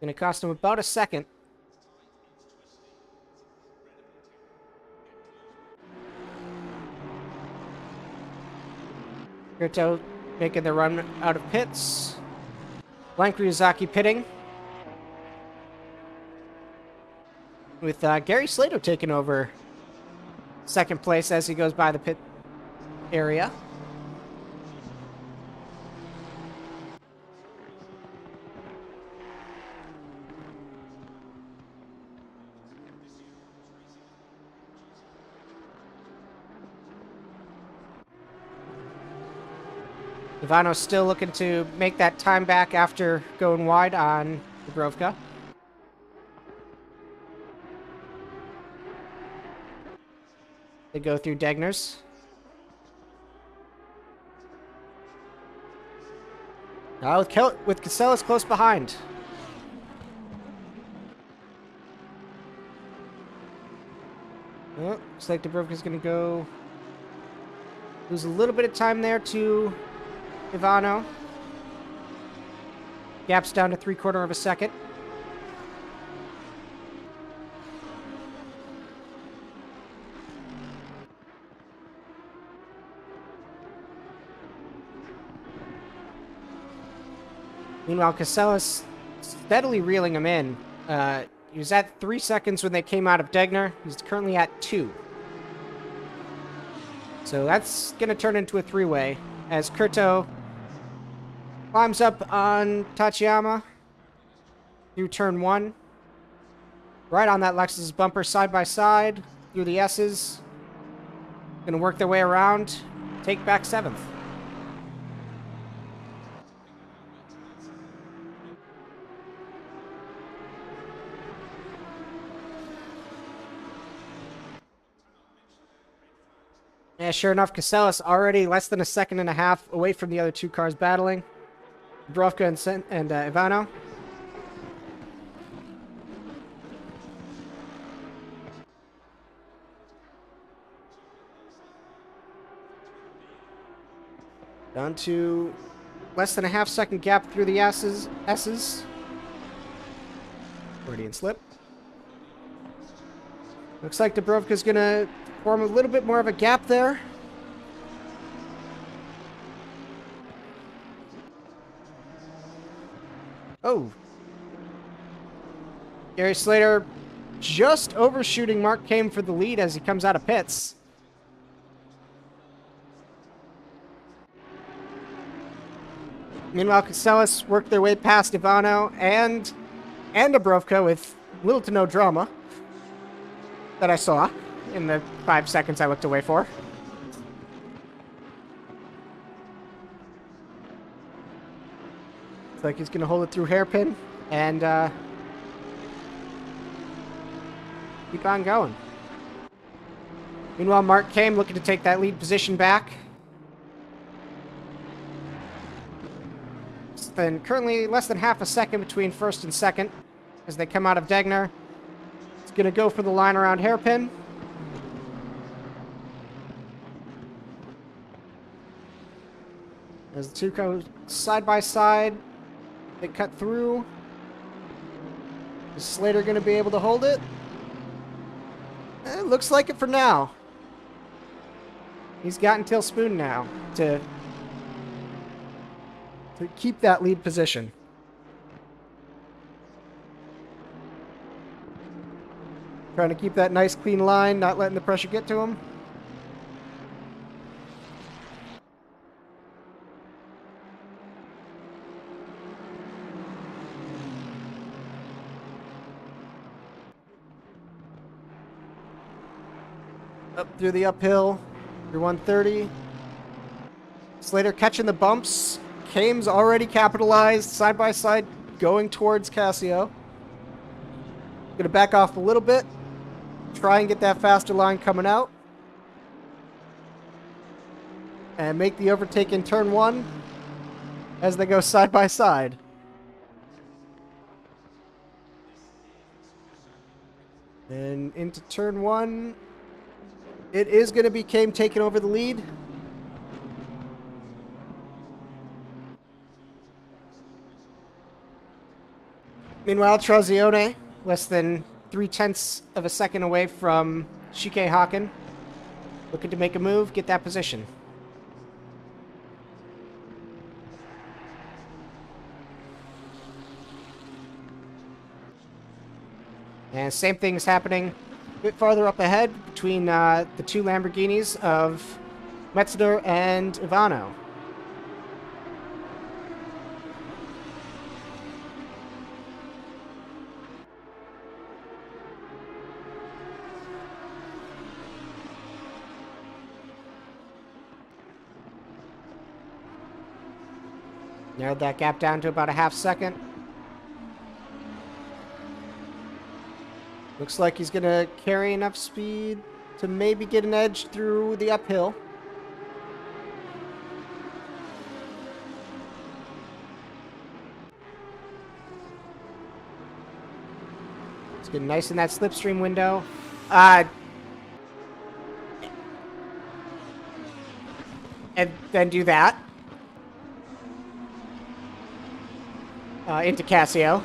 Gonna cost him about a second. Kurto making the run out of pits. Blank Ryuzaki pitting. With Gary Slato taking over second place as he goes by the pit area. Ivano's still looking to make that time back after going wide on Dubrovka. They go through Degner's. Now with Casellas close behind. Oh, looks like Dubrovka's going to go lose a little bit of time there to Ivano. Gap's down to 3/4 of a second. Meanwhile, Casellas steadily reeling him in. He was at 3 seconds when they came out of Degner. He's currently at 2. So that's going to turn into a 3-way as Kurto climbs up on Tachiyama through turn 1. Right on that Lexus bumper side by side through the S's. Going to work their way around. Take back 7th. Yeah, sure enough, Casellas already less than a second and a half away from the other two cars battling. Dubrovka and Ivano. Down to less than a half-second gap through the S's. Freudian slip. Looks like Dubrovka's going to form a little bit more of a gap there. Oh. Gary Slater just overshooting Mark Kame for the lead as he comes out of pits. Meanwhile, Casellas worked their way past Ivano and Dubrovka with little to no drama that I saw in the 5 seconds I looked away for. Looks like he's going to hold it through hairpin and keep on going. Meanwhile, Mark Kame looking to take that lead position back. Then currently less than half a second between first and second as they come out of Degner. It's going to go for the line around hairpin. As the two go side by side, they cut through. Is Slater going to be able to hold it? It looks like it for now. He's got until Spoon now to keep that lead position. Trying to keep that nice clean line, not letting the pressure get to him. Up through the uphill, through 130. Slater catching the bumps. Kame's already capitalized, side by side, going towards Casio. Gonna back off a little bit. Try and get that faster line coming out. And make the overtake in turn 1 as they go side by side. And into turn 1. It is going to be Kame taking over the lead. Meanwhile, Trazione, less than 0.3 of a second away from Shike Haken. Looking to make a move, get that position. And same thing is happening a bit farther up ahead between the two Lamborghinis of Metzner and Ivano. Narrowed that gap down to about a half second. Looks like he's going to carry enough speed to maybe get an edge through the uphill. It's getting nice in that slipstream window. And then do that. Into Casio.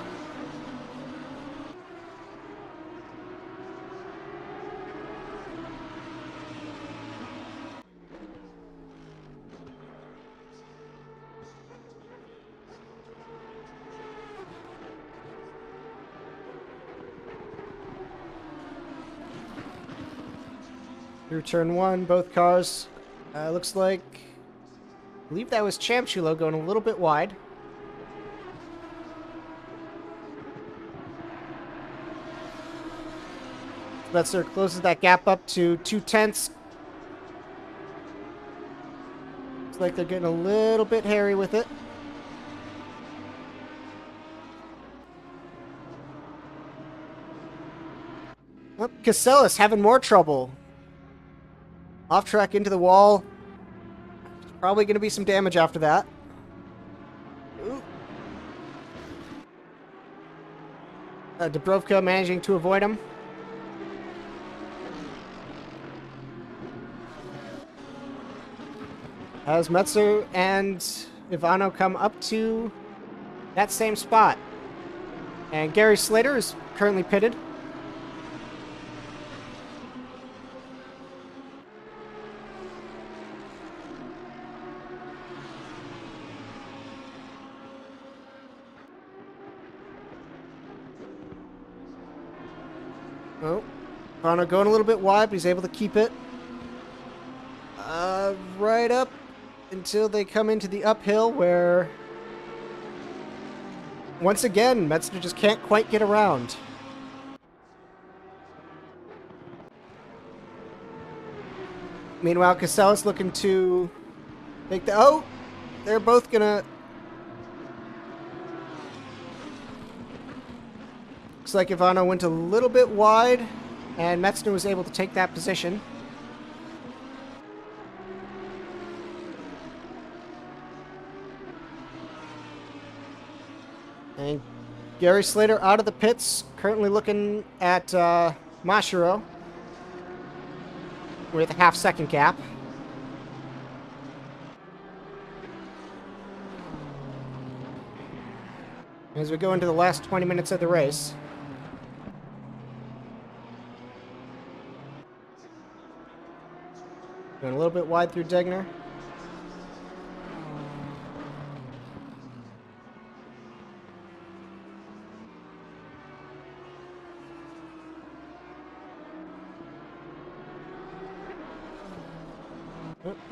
Through turn 1, both cars. Looks like, I believe that was Chamchulo going a little bit wide. Metzer closes that gap up to 0.2. Looks like they're getting a little bit hairy with it. Oh, Casellas having more trouble. Off track into the wall. Probably going to be some damage after that. Ooh. Dubrovka managing to avoid him. As Metzer and Ivano come up to that same spot. And Gary Slater is currently pitted. Oh, Ivano going a little bit wide, but he's able to keep it. Right up until they come into the uphill where, once again, Metzner just can't quite get around. Meanwhile, Casellas looking to take the... Oh! They're both gonna... Looks like Ivano went a little bit wide, and Metzner was able to take that position. And Gary Slater out of the pits, currently looking at Mashiro with a half-second gap. As we go into the last 20 minutes of the race. Going a little bit wide through Degner.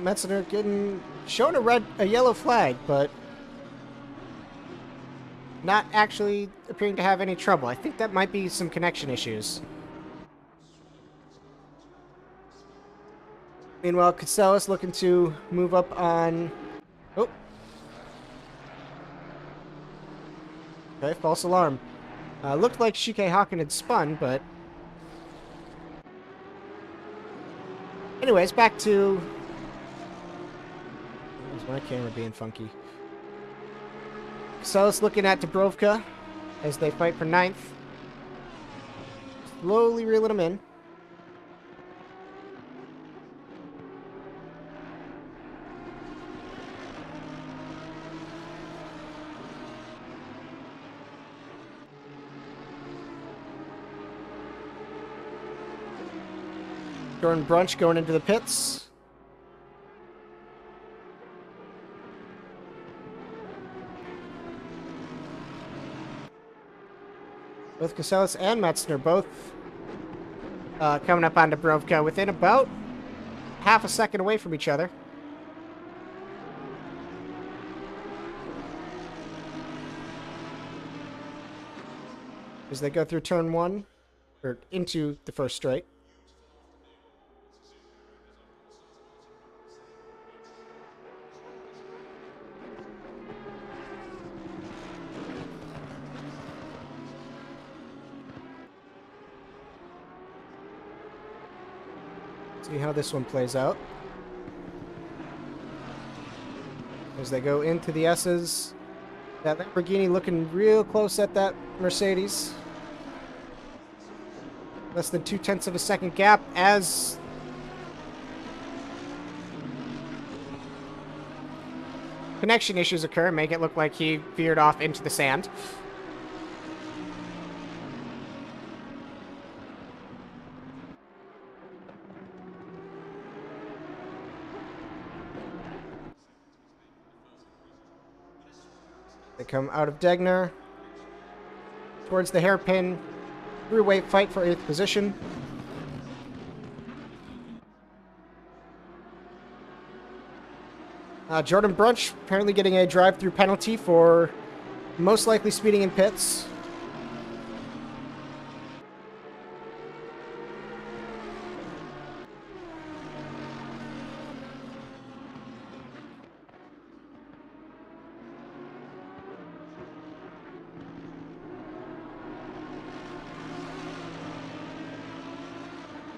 Metzner showing a yellow flag, but not actually appearing to have any trouble. I think that might be some connection issues. Meanwhile, Casellas looking to move up on... Oh. Okay, false alarm. Looked like Shike Haken had spun, but... Anyways, back to... Where's my camera being funky? Casellas looking at Dubrovka as they fight for 9th. Slowly reeling them in. Jordan Brunch going into the pits. Both Casellas and Metzner both coming up on Dubrovka within about half a second away from each other. As they go through turn 1, or into the first straight. See how this one plays out. As they go into the S's. That Lamborghini looking real close at that Mercedes. Less than 0.2 of a second gap as connection issues occur, make it look like he veered off into the sand. They come out of Degner towards the hairpin. Three-way fight for 8th position. Jordan Brunch apparently getting a drive-through penalty for most likely speeding in pits.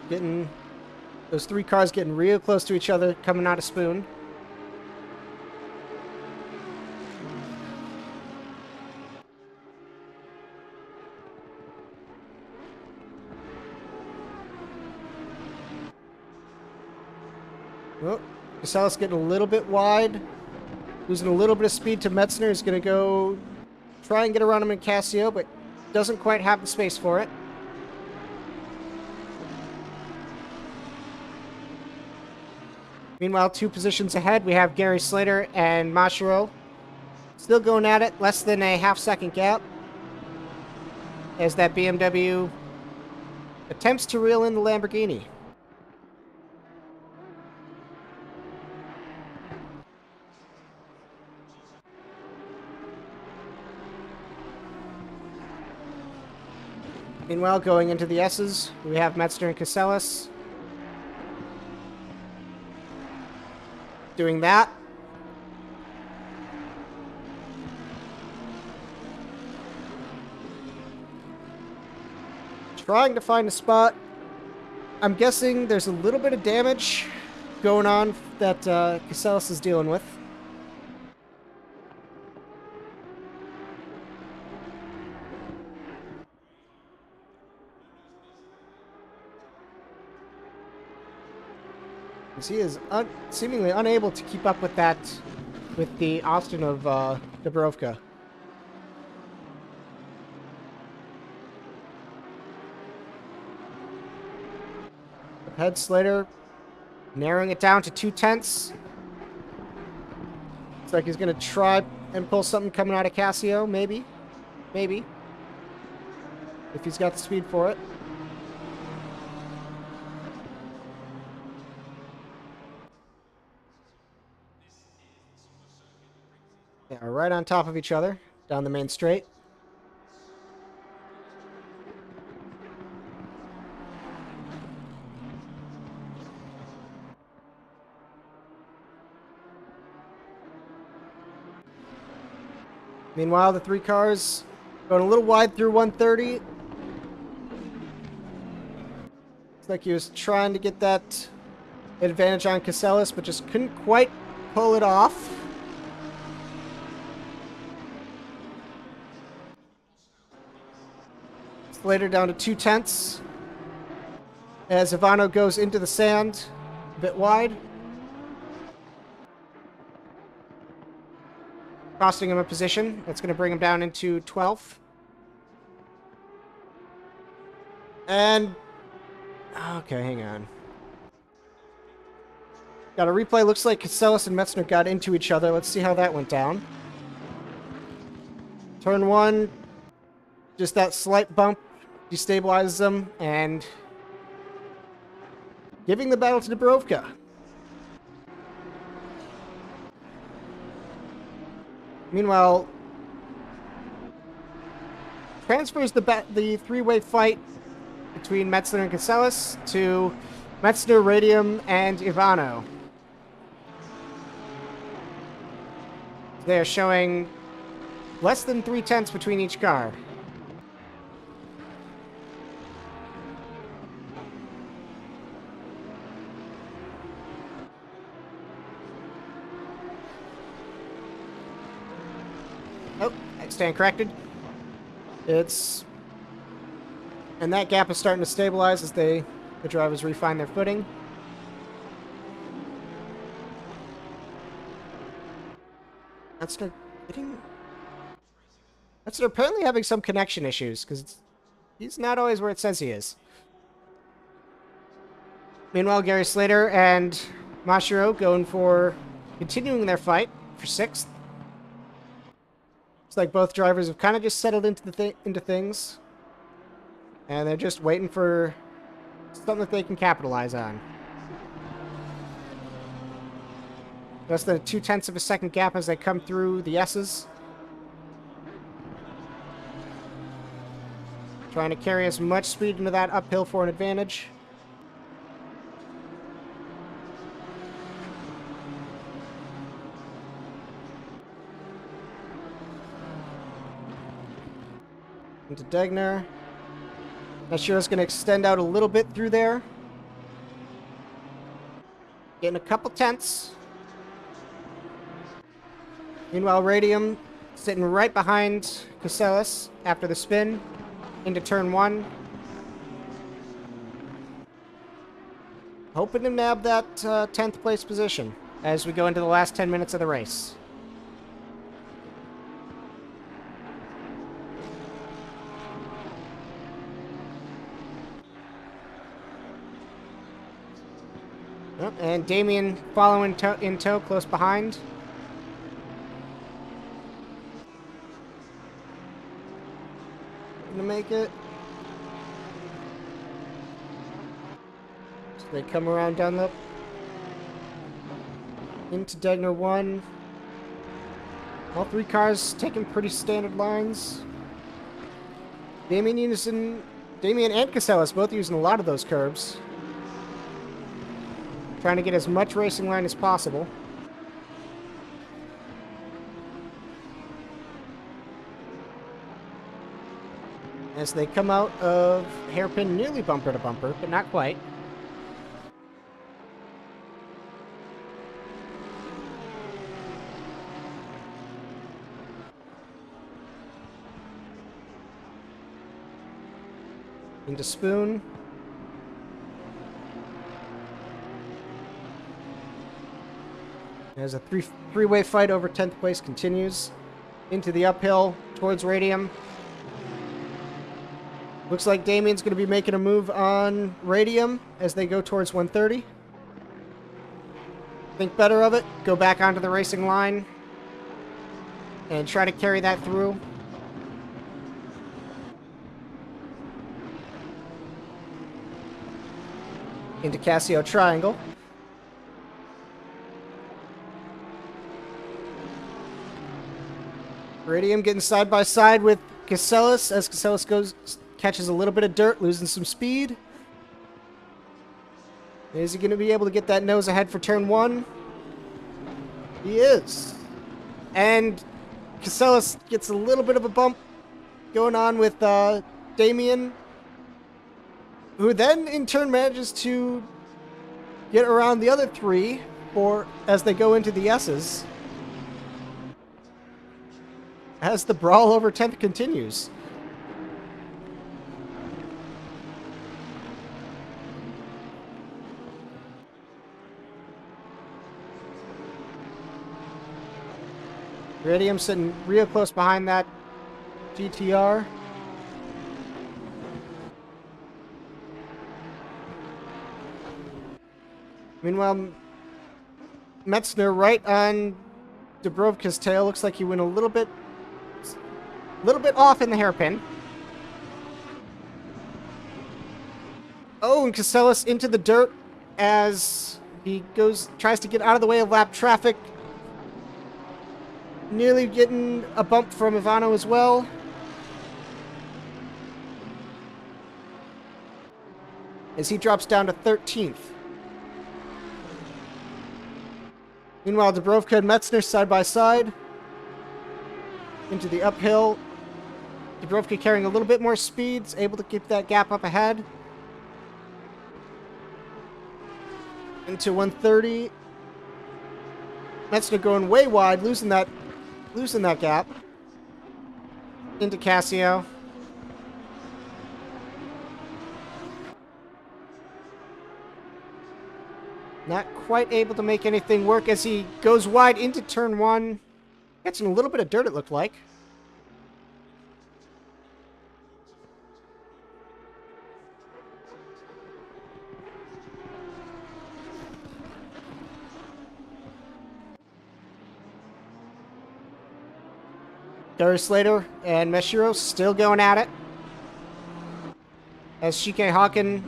Getting those 3 cars getting real close to each other, coming out of Spoon. Oh, Casellas getting a little bit wide. Losing a little bit of speed to Metzner. Is going to go try and get around him in Casio, but doesn't quite have the space for it. Meanwhile, 2 positions ahead, we have Gary Slater and Mashiro. Still going at it, less than a half-second gap. As that BMW attempts to reel in the Lamborghini. Meanwhile, going into the S's, we have Metzner and Casellas doing that. Trying to find a spot. I'm guessing there's a little bit of damage going on that Casellas is dealing with. As he is seemingly unable to keep up with that, with the Austin of Dubrovka. Head Slater narrowing it down to 2/10. Looks like he's going to try and pull something coming out of Casio, maybe. Maybe. If he's got the speed for it. Yeah, right on top of each other, down the main straight. Meanwhile, the 3 cars going a little wide through 130. Looks like he was trying to get that advantage on Casellas, but just couldn't quite pull it off. Slater down to 2/10 as Ivano goes into the sand, a bit wide. Costing him a position. That's going to bring him down into 12th. And... okay, hang on. Got a replay. Looks like Casellas and Metzner got into each other. Let's see how that went down. Turn 1. Just that slight bump destabilizes them. And... giving the battle to Dubrovka. Meanwhile, transfers the 3-way fight between Metzner and Casellas to Metzner, Radium, and Ivano. They are showing less than 3/10 between each car. Oh, I stand corrected. It's... and that gap is starting to stabilize as the drivers refine their footing. That's apparently having some connection issues, because he's not always where it says he is. Meanwhile, Gary Slater and Mashiro going for continuing their fight for 6th. Looks like both drivers have kind of just settled into things. And they're just waiting for something that they can capitalize on. Less than 2/10 of a second gap as they come through the S's. Trying to carry as much speed into that uphill for an advantage. Into Degner. Not sure it's going to extend out a little bit through there. Getting a couple tenths. Meanwhile, Radium sitting right behind Casellas after the spin into turn 1. Hoping to nab that 10th place position as we go into the last 10 minutes of the race. Oh, and Damien following in tow, close behind. Gonna make it. So they come around Dunlop. Into Degner 1. All three cars taking pretty standard lines. Damien and Casellas both using a lot of those curbs. Trying to get as much racing line as possible. As they come out of hairpin nearly bumper to bumper, but not quite. Into Spoon. As a three-way fight over 10th place continues. Into the uphill towards Radium. Looks like Damien's going to be making a move on Radium as they go towards 130. Think better of it. Go back onto the racing line. And try to carry that through. Into Casio Triangle. Radium getting side by side with Casellas as Casellas catches a little bit of dirt, losing some speed. Is he going to be able to get that nose ahead for turn 1? He is. And Casellas gets a little bit of a bump going on with Damien, who then in turn manages to get around the other three as they go into the S's. As the brawl over 10th continues. Radium sitting real close behind that GTR. Meanwhile, Metzner right on Dubrovka's tail. Looks like he went a little bit off in the hairpin. Oh, and Casellas into the dirt as he tries to get out of the way of lap traffic. Nearly getting a bump from Ivano as well. As he drops down to 13th. Meanwhile, Dubrovka and Metzner side by side. Into the uphill. Dubrovka carrying a little bit more speed, able to keep that gap up ahead. Into 130. Metzner going way wide, losing that gap. Into Casio. Not quite able to make anything work as he goes wide into turn 1. Catching a little bit of dirt, it looked like. Gary Slater and Meshiro still going at it. As Shike Hawken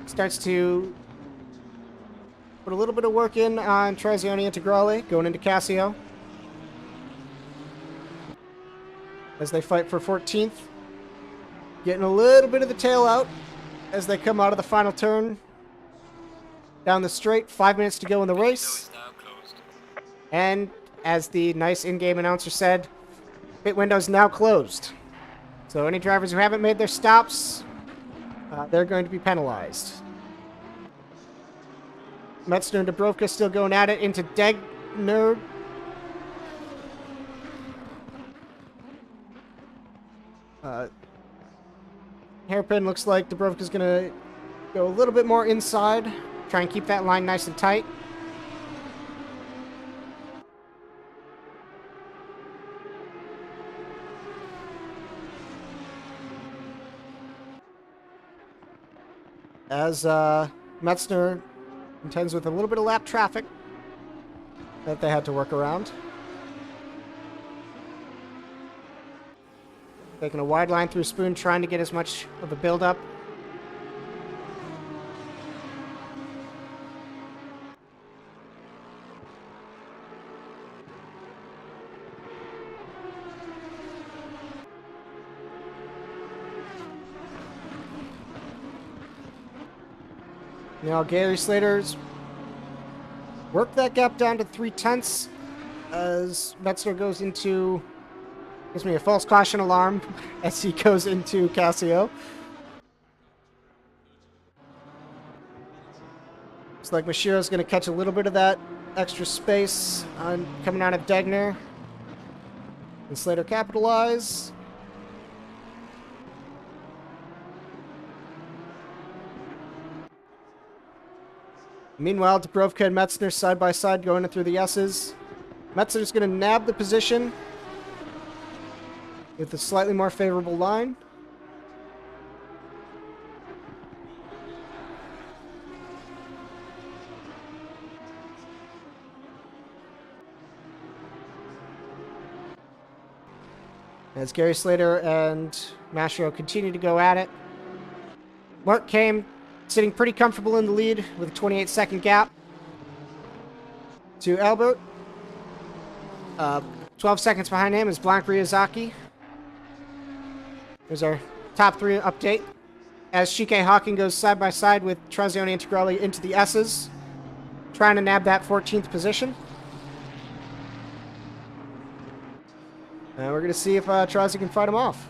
starts to put a little bit of work in on Trazione Integrale, going into Casio. As they fight for 14th. Getting a little bit of the tail out as they come out of the final turn. Down the straight, 5 minutes to go in the race. And as the nice in-game announcer said, pit window's now closed. So any drivers who haven't made their stops, they're going to be penalized. Metzner and Dubrovka still going at it into Degner. Hairpin looks like Dubrovka's going to go a little bit more inside. Try and keep that line nice and tight. As Metzner Contends with a little bit of lap traffic that they had to work around. Taking a wide line through Spoon, trying to get as much of a build-up. Now Gary Slater's worked that gap down to 0.3 as Metzler goes into, gives me a false caution alarm as he goes into Casio. Looks like Mashiro's going to catch a little bit of that extra space on coming out of Degner. And Slater capitalize. Meanwhile, Dubrovka and Metzner side by side going through the S's. Metzner's going to nab the position with a slightly more favorable line. As Gary Slater and Mashiro continue to go at it. Mark came sitting pretty comfortable in the lead with a 28-second gap to Albert. 12 seconds behind him is Blanc Ryazaki. There's our top three update. As Shike Hawking goes side by side with Trazione Integrale into the S's, trying to nab that 14th position. And we're going to see if Trazi can fight him off.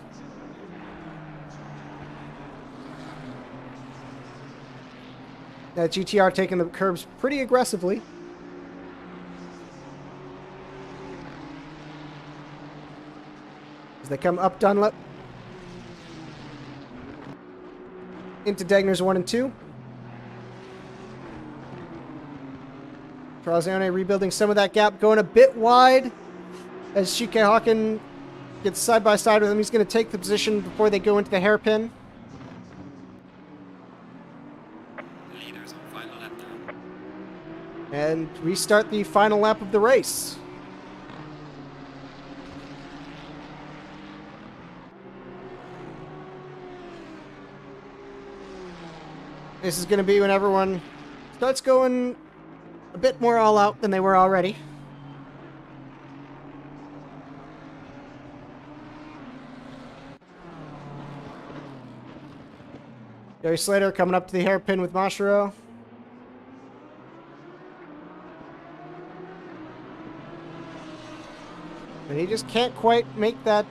GTR taking the curbs pretty aggressively. As they come up Dunlop. Into Degner's 1 and 2. Trazione rebuilding some of that gap, going a bit wide as Shike Hawken gets side by side with him. He's going to take the position before they go into the hairpin. Leaders on final lap now. And restart the final lap of the race. This is going to be when everyone starts going a bit more all out than they were already. Gary Slater coming up to the hairpin with Mashiro. And he just can't quite make that...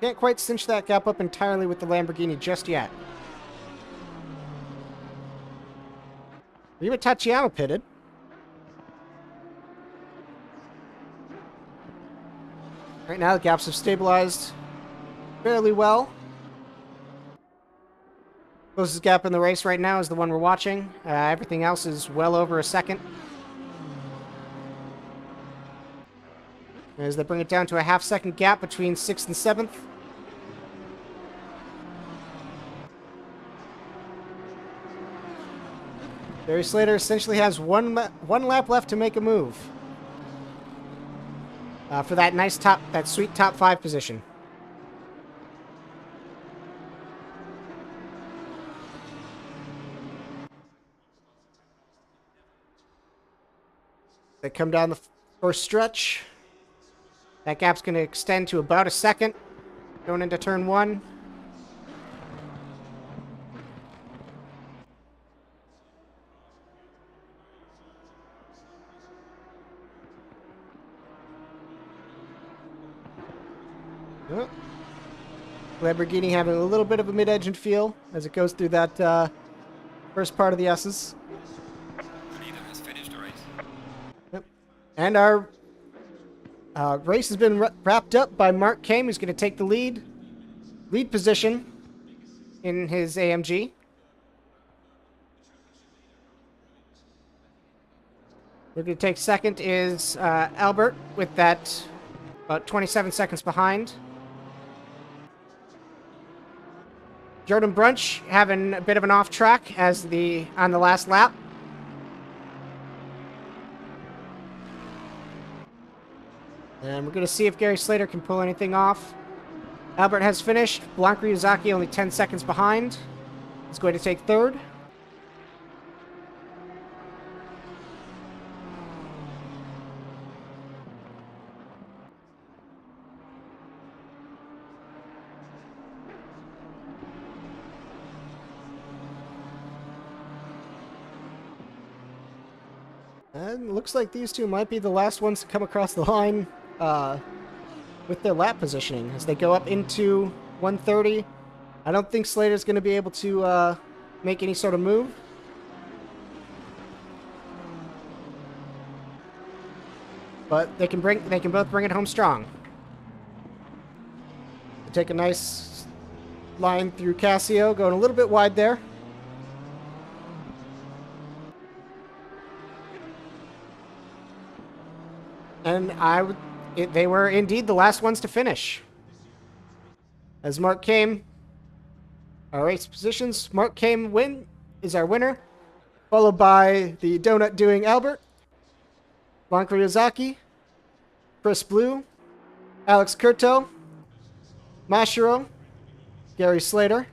Can't quite cinch that gap up entirely with the Lamborghini just yet. Even Tachiyama pitted. Right now, the gaps have stabilized fairly well. Closest gap in the race right now is the one we're watching. Everything else is well over a second. As they bring it down to a half-second gap between 6th and 7th. Barry Slater essentially has one lap left to make a move. For that nice that sweet top 5 position. They come down the first stretch. That gap's going to extend to about a second. Going into turn 1. Oh. Lamborghini having a little bit of a mid-engine feel as it goes through that first part of the S's. The leader has finished the race. Yep. And our race has been wrapped up by Mark Kame, who's going to take the lead position in his AMG. We're going to take second is Albert with that about 27 seconds behind. Jordan Brunch having a bit of an off track as on the last lap. And we're going to see if Gary Slater can pull anything off. Albert has finished. Blanco Ryuzaki only 10 seconds behind. He's going to take third. And it looks like these two might be the last ones to come across the line with their lap positioning as they go up into 130. I don't think Slater's going to be able to make any sort of move. But they can both bring it home strong. They take a nice line through Casio, going a little bit wide there. And they were indeed the last ones to finish. As Mark Kame, our race positions, Mark Kame is our winner, followed by the donut doing Albert, Blanco Ryuzaki, Chris Blue, Alex Curto, Mashiro, Gary Slater,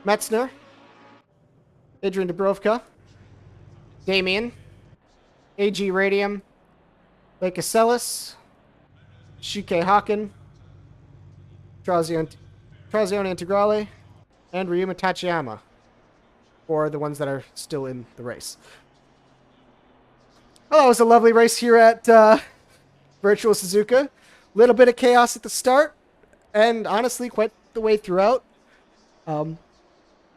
Metzner, Adrian Dubrovka, Damien, AG Radium, Lake Casellas, Shike Haken, Trazione Integrale, and Ryuma Tachiyama, for the ones that are still in the race. Well, that was a lovely race here at Virtual Suzuka. Little bit of chaos at the start, and honestly, quite the way throughout.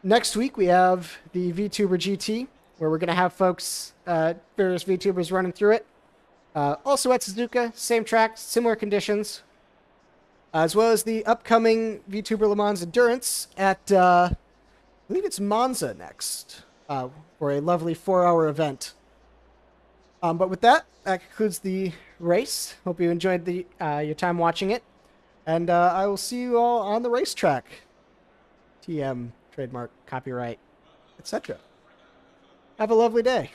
Next week, we have the VTuber GT, where we're going to have folks, various VTubers running through it. Also at Suzuka, same track, similar conditions, as well as the upcoming VTuber Le Mans Endurance at, I believe it's Monza next, for a lovely 4-hour event. But with that, that concludes the race. Hope you enjoyed your time watching it, and I will see you all on the racetrack. TM, trademark, copyright, etc. Have a lovely day.